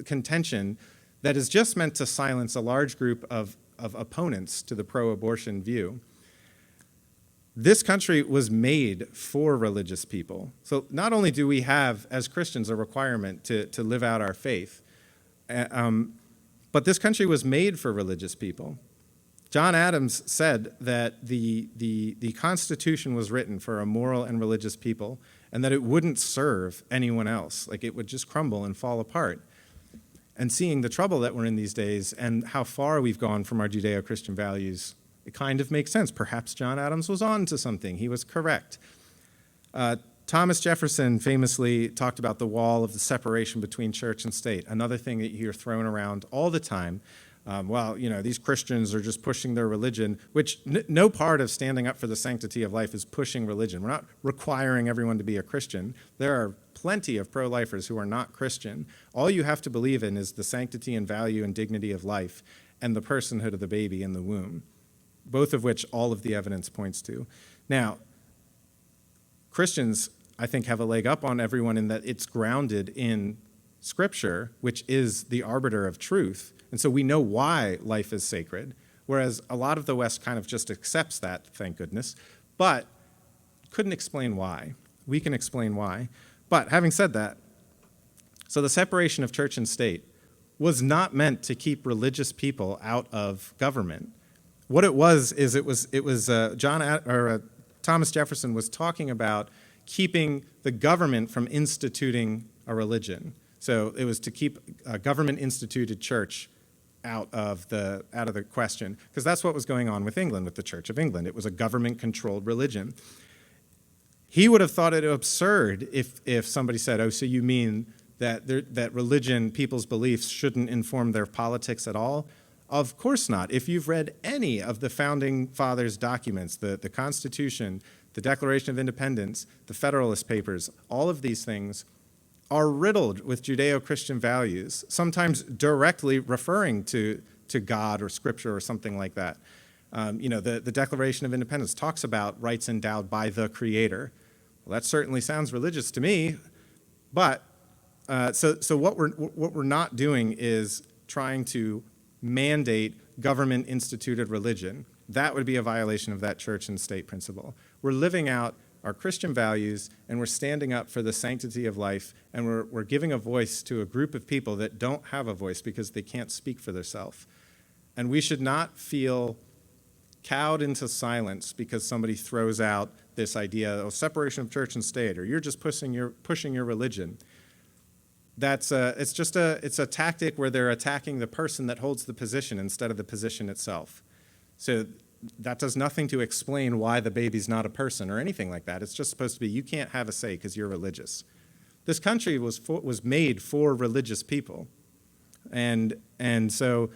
contention that is just meant to silence a large group of opponents to the pro-abortion view. This country was made for religious people. So not only do we have, as Christians, a requirement to live out our faith, but this country was made for religious people. John Adams said that the Constitution was written for a moral and religious people, and that it wouldn't serve anyone else. Like, it would just crumble and fall apart. And seeing the trouble that we're in these days and how far we've gone from our Judeo-Christian values, it kind of makes sense. Perhaps John Adams was on to something. He was correct. Thomas Jefferson famously talked about the wall of the separation between church and state, another thing that you hear thrown around all the time. These Christians are just pushing their religion, which no part of standing up for the sanctity of life is pushing religion. We're not requiring everyone to be a Christian. There are plenty of pro-lifers who are not Christian. All you have to believe in is the sanctity and value and dignity of life and the personhood of the baby in the womb, both of which all of the evidence points to. Now, Christians, I think, have a leg up on everyone in that it's grounded in Scripture, which is the arbiter of truth. And so we know why life is sacred, whereas a lot of the West kind of just accepts that, thank goodness, but couldn't explain why. We can explain why. But having said that, so the separation of church and state was not meant to keep religious people out of government. What it was is Thomas Jefferson was talking about keeping the government from instituting a religion. So it was to keep a government-instituted church out of the question, because that's what was going on with England, with the Church of England. It was a government-controlled religion. He would have thought it absurd if somebody said, "Oh, so you mean that religion, people's beliefs, shouldn't inform their politics at all?" Of course not. If you've read any of the Founding Fathers' documents, the Constitution, the Declaration of Independence, the Federalist Papers, all of these things are riddled with Judeo-Christian values, sometimes directly referring to God or Scripture or something like that. The Declaration of Independence talks about rights endowed by the Creator. Well, that certainly sounds religious to me, but so what we're not doing is trying to mandate government-instituted religion. That would be a violation of that church and state principle. We're living out our Christian values, and we're standing up for the sanctity of life, and we're giving a voice to a group of people that don't have a voice because they can't speak for themselves. And we should not feel cowed into silence because somebody throws out this idea of separation of church and state, or you're just pushing your religion. It's a tactic where they're attacking the person that holds the position instead of the position itself. So that does nothing to explain why the baby's not a person or anything like that. It's just supposed to be, you can't have a say because you're religious. This country was made for religious people. And so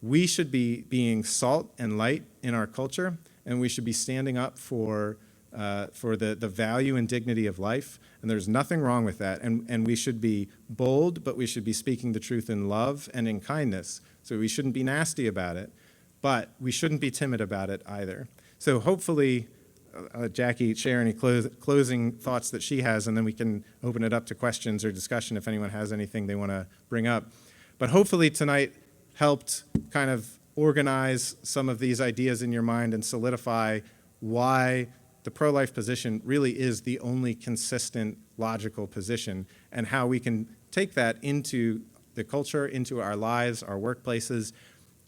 we should be being salt and light in our culture, and we should be standing up for the value and dignity of life, and there's nothing wrong with that. And we should be bold, but we should be speaking the truth in love and in kindness. So we shouldn't be nasty about it, but we shouldn't be timid about it either. So hopefully, Jackie, share any closing thoughts that she has, and then we can open it up to questions or discussion if anyone has anything they want to bring up. But hopefully tonight helped kind of organize some of these ideas in your mind and solidify why the pro-life position really is the only consistent, logical position, and how we can take that into the culture, into our lives, our workplaces,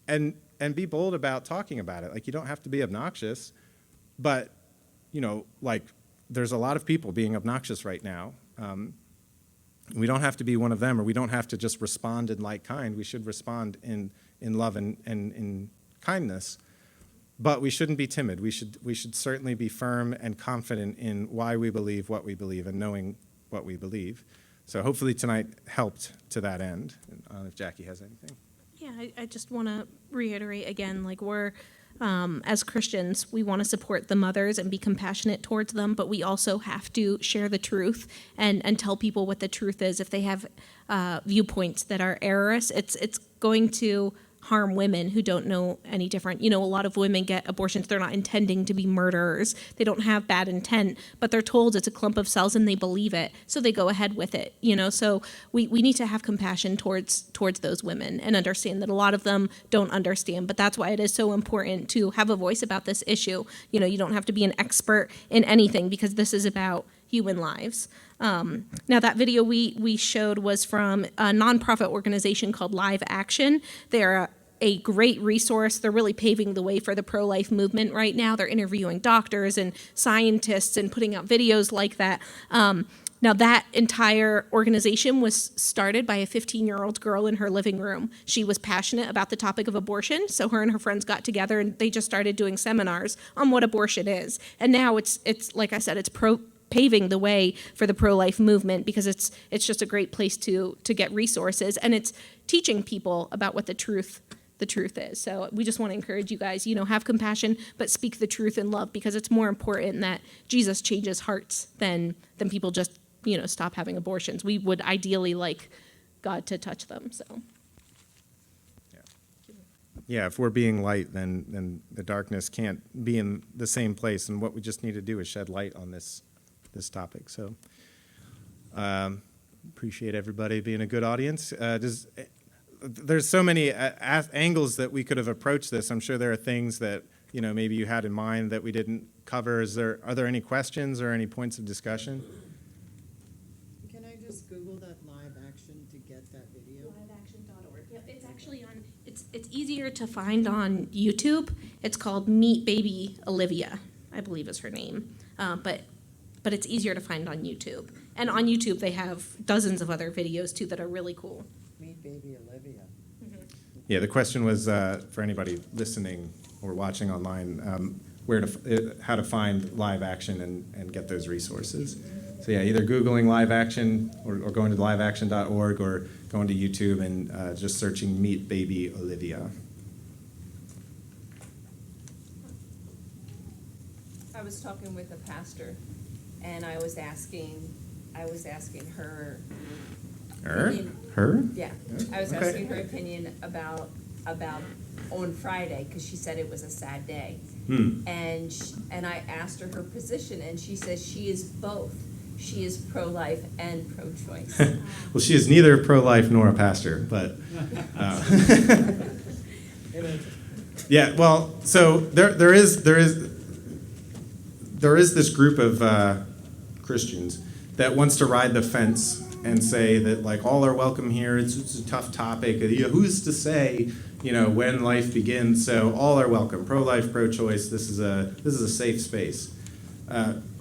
and be bold about talking about it. Like, you don't have to be obnoxious, but, there's a lot of people being obnoxious right now. We don't have to be one of them, or we don't have to just respond in like kind. We should respond in love and in kindness. But we shouldn't be timid. We should certainly be firm and confident in why we believe what we believe and knowing what we believe. So hopefully tonight helped to that end. I don't know if Jackie has anything. Yeah, I just want to reiterate again, we're, as Christians, we want to support the mothers and be compassionate towards them, but we also have to share the truth and tell people what the truth is. If they have viewpoints that are errorous, it's going to harm women who don't know any different. A lot of women get abortions. They're not intending to be murderers. They don't have bad intent, but they're told it's a clump of cells and they believe it. So they go ahead with it, So we need to have compassion towards those women and understand that a lot of them don't understand. But that's why it is so important to have a voice about this issue. You don't have to be an expert in anything because this is about human lives. Now, that video we showed was from a nonprofit organization called Live Action. They're a great resource. They're really paving the way for the pro-life movement right now. They're interviewing doctors and scientists and putting out videos like that. Now, that entire organization was started by a 15-year-old girl in her living room. She was passionate about the topic of abortion, so her and her friends got together and they just started doing seminars on what abortion is. And now it's like I said, it's paving the way for the pro-life movement because it's just a great place to get resources, and it's teaching people about what the truth is. So we just want to encourage you guys, have compassion, but speak the truth in love because it's more important that Jesus changes hearts than people just, stop having abortions. We would ideally like God to touch them. So. Yeah, if we're being light, then the darkness can't be in the same place, and what we just need to do is shed light on this topic. So appreciate everybody being a good audience. There's so many angles that we could have approached this. I'm sure there are things that maybe you had in mind that we didn't cover. Are there any questions or any points of discussion? Can I just Google that Live Action to get that video? Liveaction.org. Yep, it's actually on. It's easier to find on YouTube. It's called Meet Baby Olivia, I believe is her name. But it's easier to find on YouTube. And on YouTube, they have dozens of other videos, too, that are really cool. Meet Baby Olivia. Mm-hmm. Yeah, the question was for anybody listening or watching online, how to find Live Action and get those resources. So yeah, either Googling Live Action or going to liveaction.org or going to YouTube and just searching Meet Baby Olivia. I was talking with a pastor, and I was asking her. Opinion. Her? Yeah, I was asking her opinion about on Friday because she said it was a sad day, and I asked her position, and she says she is both. She is pro-life and pro-choice. Well, she is neither pro-life nor a pastor, but. Yeah, well, so there is this group of Christians that wants to ride the fence and say that like all are welcome here. It's a tough topic. Who's to say when life begins? So all are welcome. Pro-life, pro-choice. This is a safe space.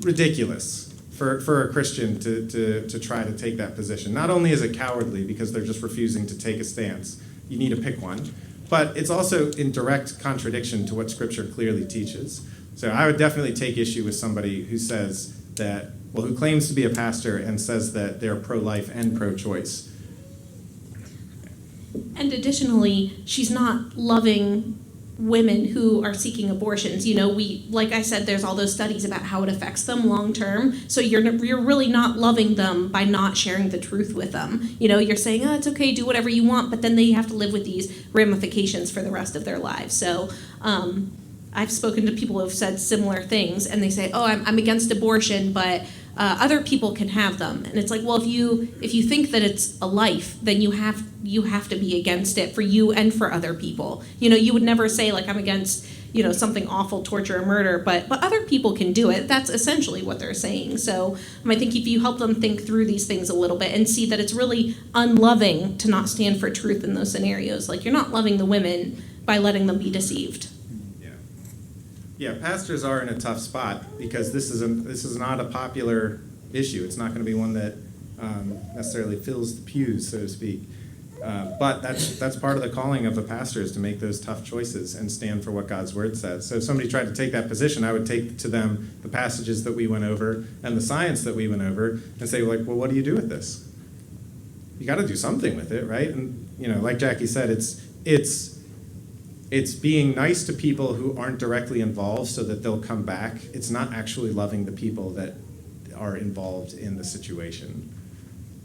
Ridiculous for a Christian to try to take that position. Not only is it cowardly because they're just refusing to take a stance. You need to pick one, but it's also in direct contradiction to what Scripture clearly teaches. So I would definitely take issue with somebody who says that, who claims to be a pastor and says that they're pro-life and pro-choice. And additionally, she's not loving women who are seeking abortions. Like I said, there's all those studies about how it affects them long term. So you're really not loving them by not sharing the truth with them. You're saying, it's okay, do whatever you want, but then they have to live with these ramifications for the rest of their lives. So I've spoken to people who have said similar things, and they say, I'm against abortion, but other people can have them. And it's like, well, if you think that it's a life, then you have to be against it for you and for other people. You would never say like I'm against something awful, torture or murder, but other people can do it. That's essentially what they're saying. So I think if you help them think through these things a little bit and see that it's really unloving to not stand for truth in those scenarios, like you're not loving the women by letting them be deceived. Yeah, pastors are in a tough spot because this is not a popular issue. It's not going to be one that necessarily fills the pews, so to speak. But that's part of the calling of a pastor is to make those tough choices and stand for what God's word says. So if somebody tried to take that position, I would take to them the passages that we went over and the science that we went over and say, well, what do you do with this? You got to do something with it, right? And like Jackie said, it's being nice to people who aren't directly involved so that they'll come back. It's not actually loving the people that are involved in the situation.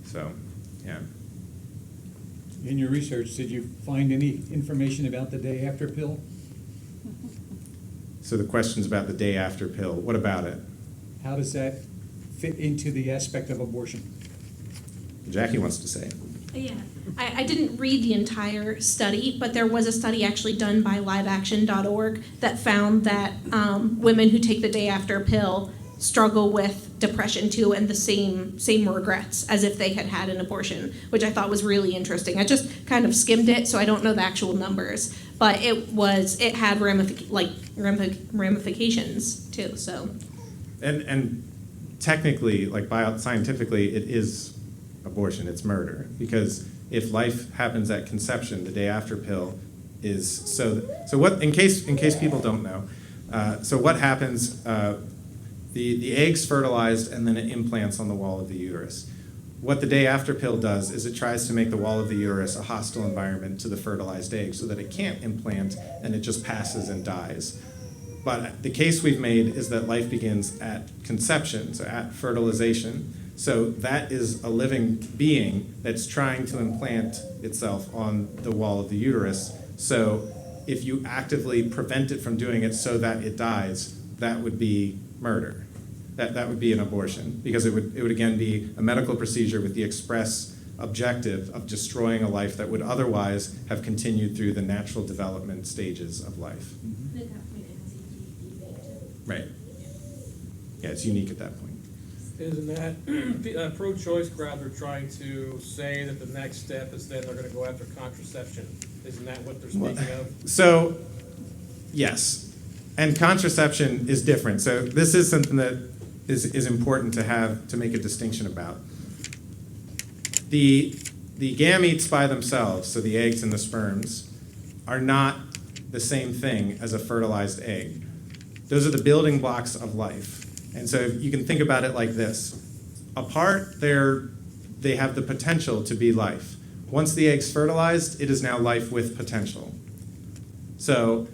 So, yeah. In your research, did you find any information about the day after pill? So the question's about the day after pill. What about it? How does that fit into the aspect of abortion? Jackie wants to say it. Yeah, I didn't read the entire study, but there was a study actually done by liveaction.org that found that women who take the day after pill struggle with depression too, and the same regrets as if they had had an abortion, which I thought was really interesting. I just kind of skimmed it, so I don't know the actual numbers, but it had ramifications too. So, And technically, like scientifically, it is abortion. It's murder, because if life happens at conception, the day after pill is so what? In case people don't know, so what happens? The egg's fertilized and then it implants on the wall of the uterus. What the day after pill does is it tries to make the wall of the uterus a hostile environment to the fertilized egg so that it can't implant and it just passes and dies. But the case we've made is that life begins at conception, so at fertilization. So that is a living being that's trying to implant itself on the wall of the uterus. So if you actively prevent it from doing it so that it dies, that would be murder. That would be an abortion, because it would again be a medical procedure with the express objective of destroying a life that would otherwise have continued through the natural development stages of life. at that point, it has a unique thing too. Right. Yeah, it's unique at that point. Isn't that pro-choice crowds are trying to say that the next step is then they're going to go after contraception? Isn't that what they're speaking of? So, yes, and contraception is different. So this is something that is important to have to make a distinction about. The gametes by themselves, so the eggs and the sperms, are not the same thing as a fertilized egg. Those are the building blocks of life. And so you can think about it like this. Apart, they have the potential to be life. Once the egg's fertilized, it is now life with potential. So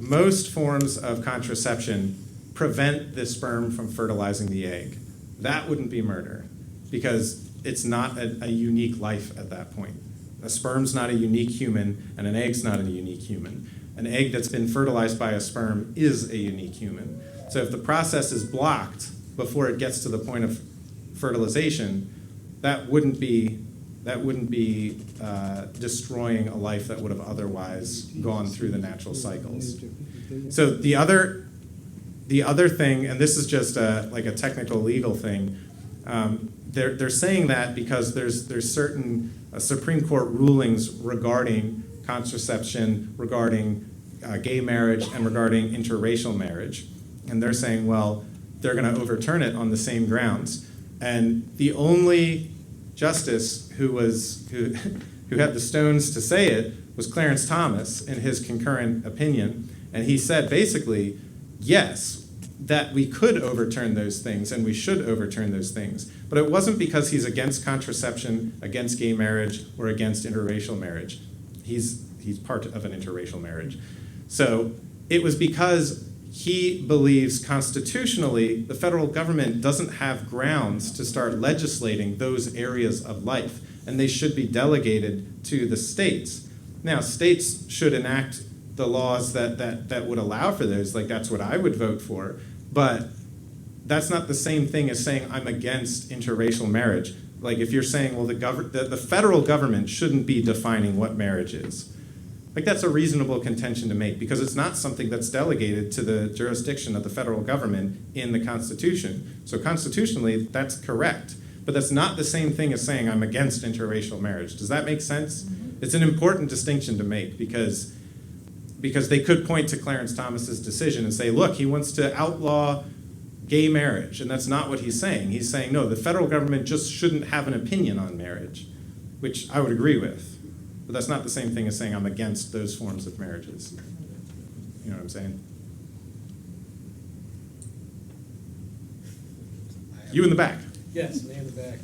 most forms of contraception prevent the sperm from fertilizing the egg. That wouldn't be murder, because it's not a unique life at that point. A sperm's not a unique human, and an egg's not a unique human. An egg that's been fertilized by a sperm is a unique human. So if the process is blocked before it gets to the point of fertilization, that wouldn't be destroying a life that would have otherwise gone through the natural cycles. So the other thing, and this is just like a technical legal thing, they're saying that because there's certain Supreme Court rulings regarding contraception, regarding gay marriage, and regarding interracial marriage. And they're saying, well, they're going to overturn it on the same grounds. And the only justice who had the stones to say it was Clarence Thomas in his concurrent opinion. And he said basically, yes, that we could overturn those things and we should overturn those things. But it wasn't because he's against contraception, against gay marriage, or against interracial marriage. He's part of an interracial marriage. So it was because he believes constitutionally the federal government doesn't have grounds to start legislating those areas of life, and they should be delegated to the states. Now, states should enact the laws that would allow for those, like that's what I would vote for, but that's not the same thing as saying I'm against interracial marriage. Like if you're saying, well, the federal government shouldn't be defining what marriage is. Like that's a reasonable contention to make, because it's not something that's delegated to the jurisdiction of the federal government in the Constitution. So constitutionally, that's correct. But that's not the same thing as saying I'm against interracial marriage. Does that make sense? Mm-hmm. It's an important distinction to make, because they could point to Clarence Thomas's decision and say, look, he wants to outlaw gay marriage, and that's not what he's saying. He's saying, no, the federal government just shouldn't have an opinion on marriage, which I would agree with. But that's not the same thing as saying I'm against those forms of marriages. You know what I'm saying? You in the back. Yes, me in the back.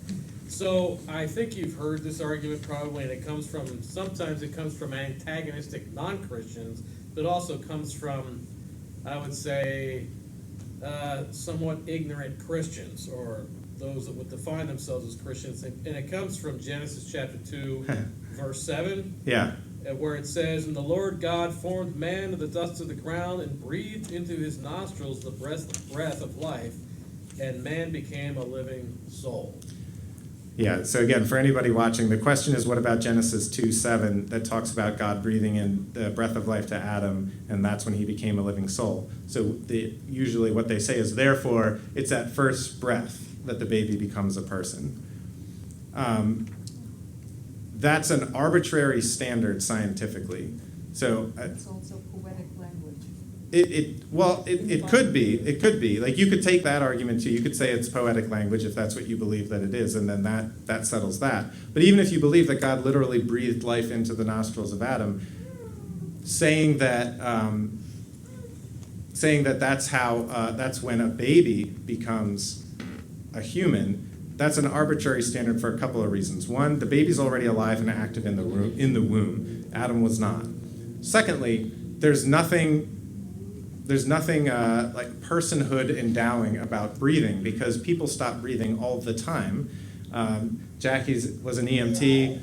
So I think you've heard this argument probably, and sometimes it comes from antagonistic non-Christians, but also comes from, I would say, somewhat ignorant Christians, or those that would define themselves as Christians. And it comes from Genesis chapter 2, verse 7, Yeah. where it says, "And the Lord God formed man of the dust of the ground and breathed into his nostrils the breath of life, and man became a living soul." Yeah, so again, for anybody watching, the question is, what about Genesis 2:7 that talks about God breathing in the breath of life to Adam, and that's when he became a living soul? So usually what they say is, therefore, it's that first breath that the baby becomes a person. That's an arbitrary standard scientifically. So It's also poetic language. it could be. It could be. Like, you could take that argument too. You could say it's poetic language if that's what you believe that it is, and then that settles that. But even if you believe that God literally breathed life into the nostrils of Adam, saying that that's when a baby becomes a human, that's an arbitrary standard for a couple of reasons. One, the baby's already alive and active in the womb. Adam was not. Secondly, there's nothing like personhood endowing about breathing, because people stop breathing all the time. Jackie was an EMT.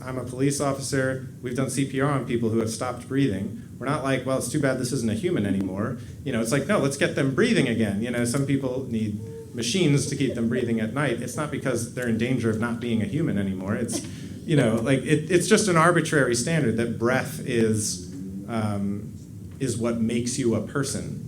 I'm a police officer. We've done CPR on people who have stopped breathing. We're not like, well, it's too bad this isn't a human anymore. It's like, no, let's get them breathing again. Some people need machines to keep them breathing at night. It's not because they're in danger of not being a human anymore. It's, it's just an arbitrary standard that breath is what makes you a person.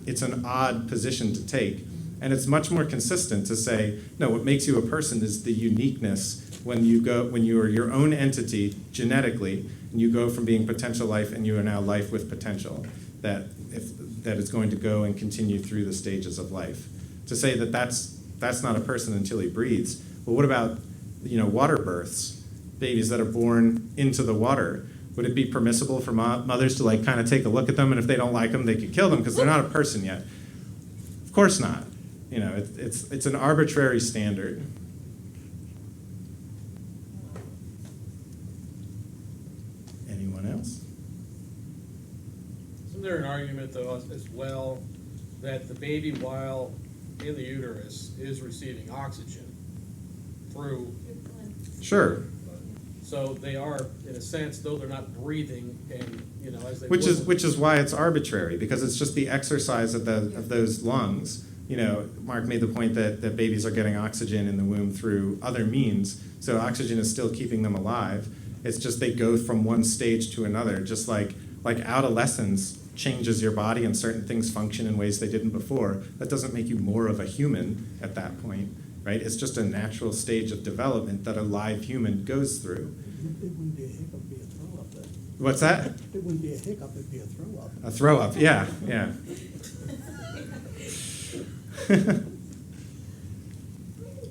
It's an odd position to take. And it's much more consistent to say, no, what makes you a person is the uniqueness when you are your own entity genetically, and you go from being potential life and you are now life with potential, that is going to go and continue through the stages of life. To say that that's not a person until he breathes. Well, what about water births, babies that are born into the water? Would it be permissible for mothers to kind of take a look at them, and if they don't like them, they could kill them because they're not a person yet? Of course not. It's an arbitrary standard. Anyone else? Isn't there an argument, though, as well, that the baby, while in the uterus, is receiving oxygen through? Sure. So they are, in a sense, though they're not breathing, and as they Which is why it's arbitrary, because it's just the exercise of those lungs. Mark made the point that babies are getting oxygen in the womb through other means, so oxygen is still keeping them alive. It's just they go from one stage to another, just like adolescence changes your body and certain things function in ways they didn't before. That doesn't make you more of a human at that point, right? It's just a natural stage of development that a live human goes through. It wouldn't be a hiccup, it'd be a throw up then. What's that? It wouldn't be a hiccup, it'd be a throw up. A throw up, yeah.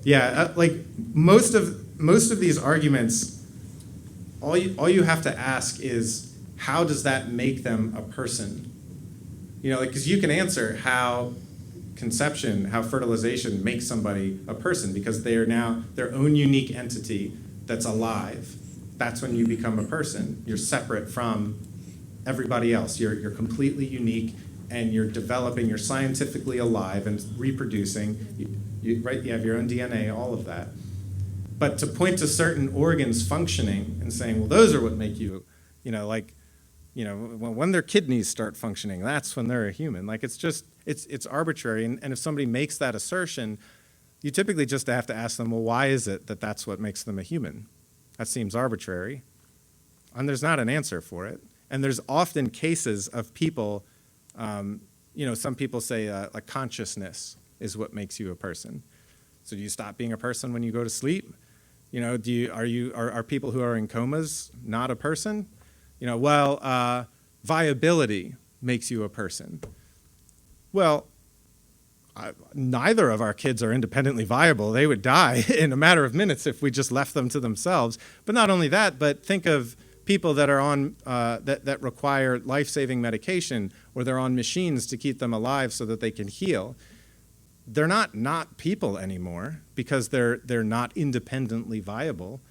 Yeah, like most of these arguments, all you have to ask is, how does that make them a person? Because you can answer how conception, how fertilization makes somebody a person, because they are now their own unique entity that's alive. That's when you become a person. You're separate from everybody else. You're completely unique, and you're developing. You're scientifically alive and reproducing. You have your own DNA, all of that. But to point to certain organs functioning and saying, well, those are what make you, when their kidneys start functioning, that's when they're a human. It's arbitrary. And if somebody makes that assertion, you typically just have to ask them, well, why is it that that's what makes them a human? That seems arbitrary. And there's not an answer for it. And there's often cases of people, some people say like consciousness is what makes you a person. So do you stop being a person when you go to sleep? Are people who are in comas not a person? Viability makes you a person. Well, neither of our kids are independently viable. They would die in a matter of minutes if we just left them to themselves. But not only that, but think of people that are on that require life-saving medication, or they're on machines to keep them alive so that they can heal. They're not people anymore because they're not independently viable.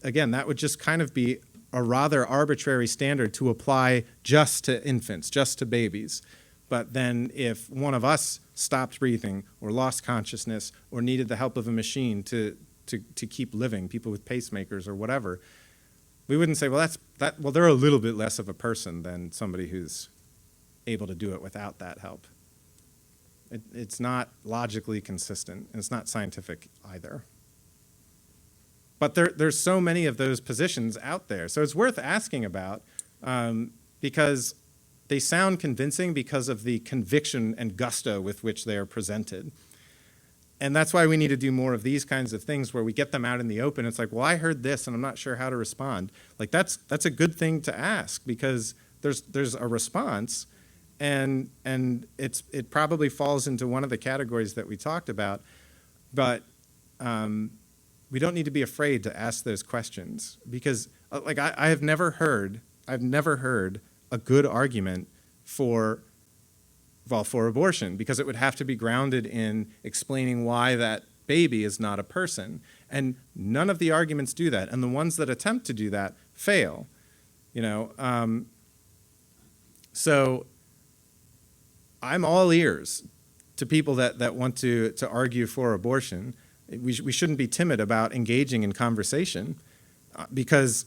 Again, that would just kind of be a rather arbitrary standard to apply just to infants, just to babies. But then if one of us stopped breathing or lost consciousness or needed the help of a machine to keep living, people with pacemakers or whatever, We wouldn't say, well, well, they're a little bit less of a person than somebody who's able to do it without that help. It's not logically consistent, and it's not scientific either. But there's so many of those positions out there. So it's worth asking about because they sound convincing because of the conviction and gusto with which they are presented. And that's why we need to do more of these kinds of things where we get them out in the open. It's like, well, I heard this and I'm not sure how to respond. Like that's a good thing to ask because there's a response, and it probably falls into one of the categories that we talked about. But we don't need to be afraid to ask those questions because, like, I've never heard a good argument for abortion because it would have to be grounded in explaining why that baby is not a person. And none of the arguments do that. And the ones that attempt to do that fail, So I'm all ears to people that want to argue for abortion. We shouldn't be timid about engaging in conversation because,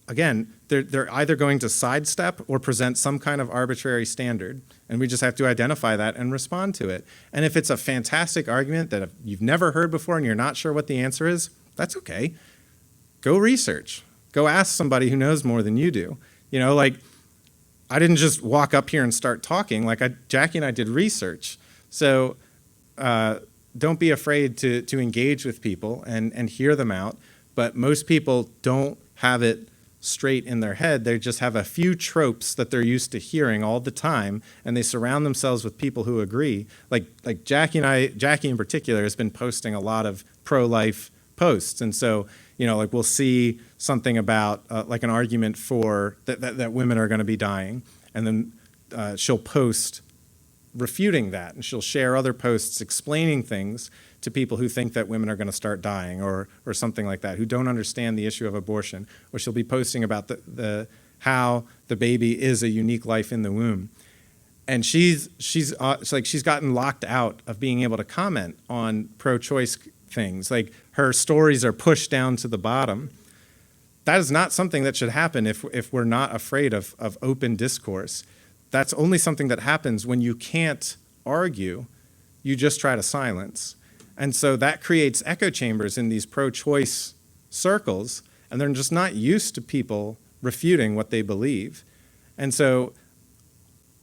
again, they're either going to sidestep or present some kind of arbitrary standard, and we just have to identify that and respond to it. And if it's a fantastic argument that you've never heard before and you're not sure what the answer is, that's okay. Go research. Go ask somebody who knows more than you do. Like, I didn't just walk up here and start talking. Like, Jackie and I did research. So don't be afraid to engage with people and hear them out. But most people don't have it straight in their head. They just have a few tropes that they're used to hearing all the time, and they surround themselves with people who agree. Like Jackie in particular has been posting a lot of pro-life posts, and so like we'll see something about like an argument for that women are going to be dying, and then she'll post refuting that, and she'll share other posts explaining things to people who think that women are going to start dying or something like that, who don't understand the issue of abortion, or she'll be posting about how the baby is a unique life in the womb. And she's gotten locked out of being able to comment on pro-choice things. Like, her stories are pushed down to the bottom. That is not something that should happen if we're not afraid of open discourse. That's only something that happens when you can't argue, you just try to silence. And so that creates echo chambers in these pro-choice circles, and they're just not used to people refuting what they believe. And so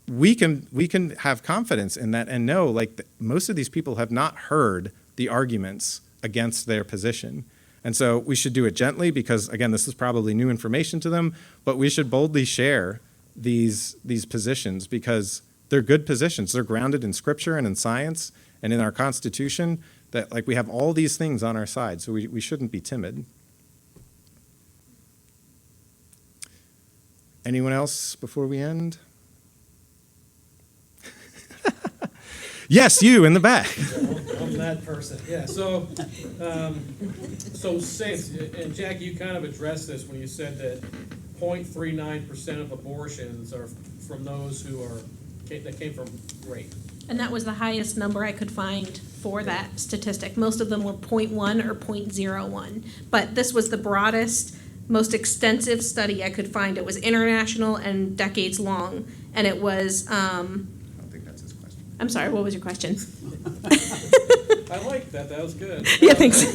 we can have confidence in that and know, like, most of these people have not heard the arguments against their position. And so we should do it gently because, again, this is probably new information to them, but we should boldly share these positions because they're good positions. They're grounded in Scripture and in science and in our Constitution, that, like, we have all these things on our side, so we shouldn't be timid. Anyone else before we end? Yes, you in the back. I'm that person. Yeah. So since, and Jackie, you kind of addressed this when you said that 0.39% of abortions are from those that came from rape. And that was the highest number I could find for that statistic. Most of them were 0.1 or 0.01. But this was the broadest, most extensive study I could find. It was international and decades long. And it was, I don't think that's his question. I'm sorry, what was your question? I like that. That was good. Yeah, thanks.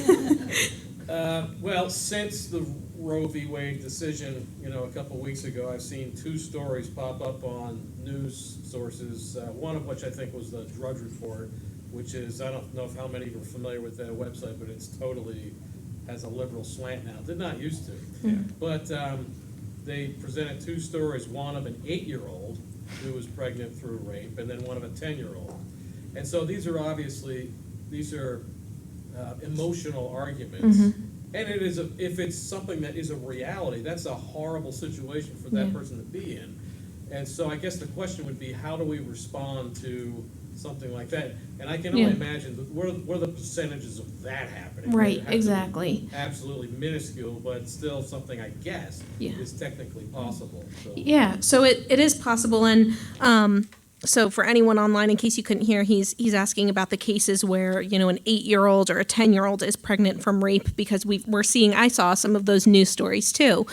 Well, since the Roe v. Wade decision, a couple weeks ago, I've seen two stories pop up on news sources, one of which I think was the Drudge Report, which is, I don't know how many are familiar with that website, but it's totally has a liberal slant now. Did not used to. Yeah. But they presented two stories, one of an 8-year-old who was pregnant through rape, and then one of a 10-year-old. And so these are emotional arguments. Mm-hmm. And it is if it's something that is a reality, that's a horrible situation for that Yeah. person to be in. And so I guess the question would be, how do we respond to something like that? And I can only Yeah. imagine what are the percentages of that happening? Right, It has to be exactly. absolutely minuscule, but still something, I guess, Yeah. is technically possible. So. Yeah, so it is possible, and So for anyone online, in case you couldn't hear, he's asking about the cases where, you know, an 8-year-old or a 10-year-old is pregnant from rape, because I saw some of those news stories too.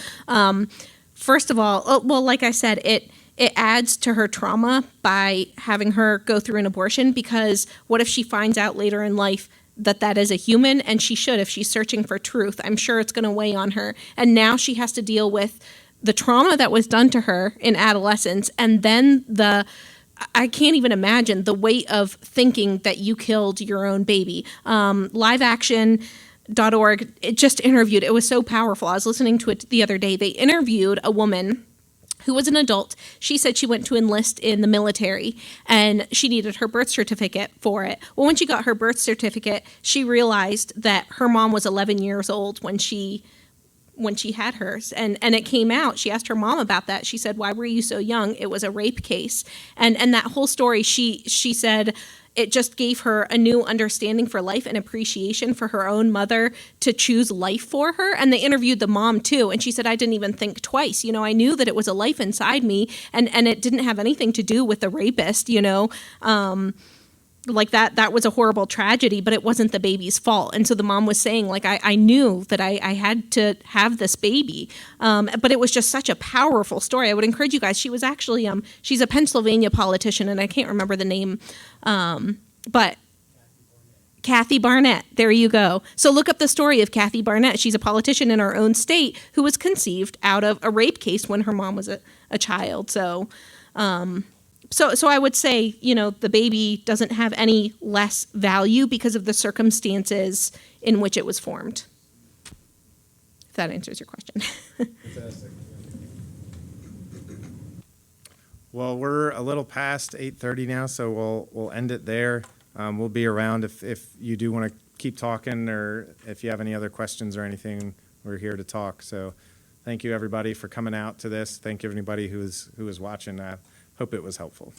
First of all, well, like I said, it adds to her trauma by having her go through an abortion, because what if she finds out later in life that is a human, and she should, if she's searching for truth. I'm sure it's going to weigh on her. And now she has to deal with the trauma that was done to her in adolescence, and then I can't even imagine the weight of thinking that you killed your own baby. Liveaction.org, it just interviewed, it was so powerful. I was listening to it the other day. They interviewed a woman who was an adult. She said she went to enlist in the military and she needed her birth certificate for it. Well, when she got her birth certificate, she realized that her mom was 11 years old when she had hers, and it came out. She asked her mom about that. She said, "Why were you so young?" It was a rape case. And that whole story, she said it just gave her a new understanding for life and appreciation for her own mother to choose life for her. And they interviewed the mom too, and she said, "I didn't even think twice. You know, I knew that it was a life inside me, and it didn't have anything to do with the rapist, you know." Like that was a horrible tragedy, but it wasn't the baby's fault. And so the mom was saying, like, I knew that I had to have this baby. But it was just such a powerful story. I would encourage you guys. She was actually, she's a Pennsylvania politician, and I can't remember the name. But Kathy Barnett, there you go. So look up the story of Kathy Barnett. She's a politician in our own state who was conceived out of a rape case when her mom was a child. So I would say, you know, the baby doesn't have any less value because of the circumstances in which it was formed. If that answers your question. Fantastic. Well, we're a little past 8:30 now, so we'll end it there. We'll be around if you do want to keep talking, or if you have any other questions or anything, we're here to talk. So thank you, everybody, for coming out to this. Thank you, everybody who is watching. Hope it was helpful.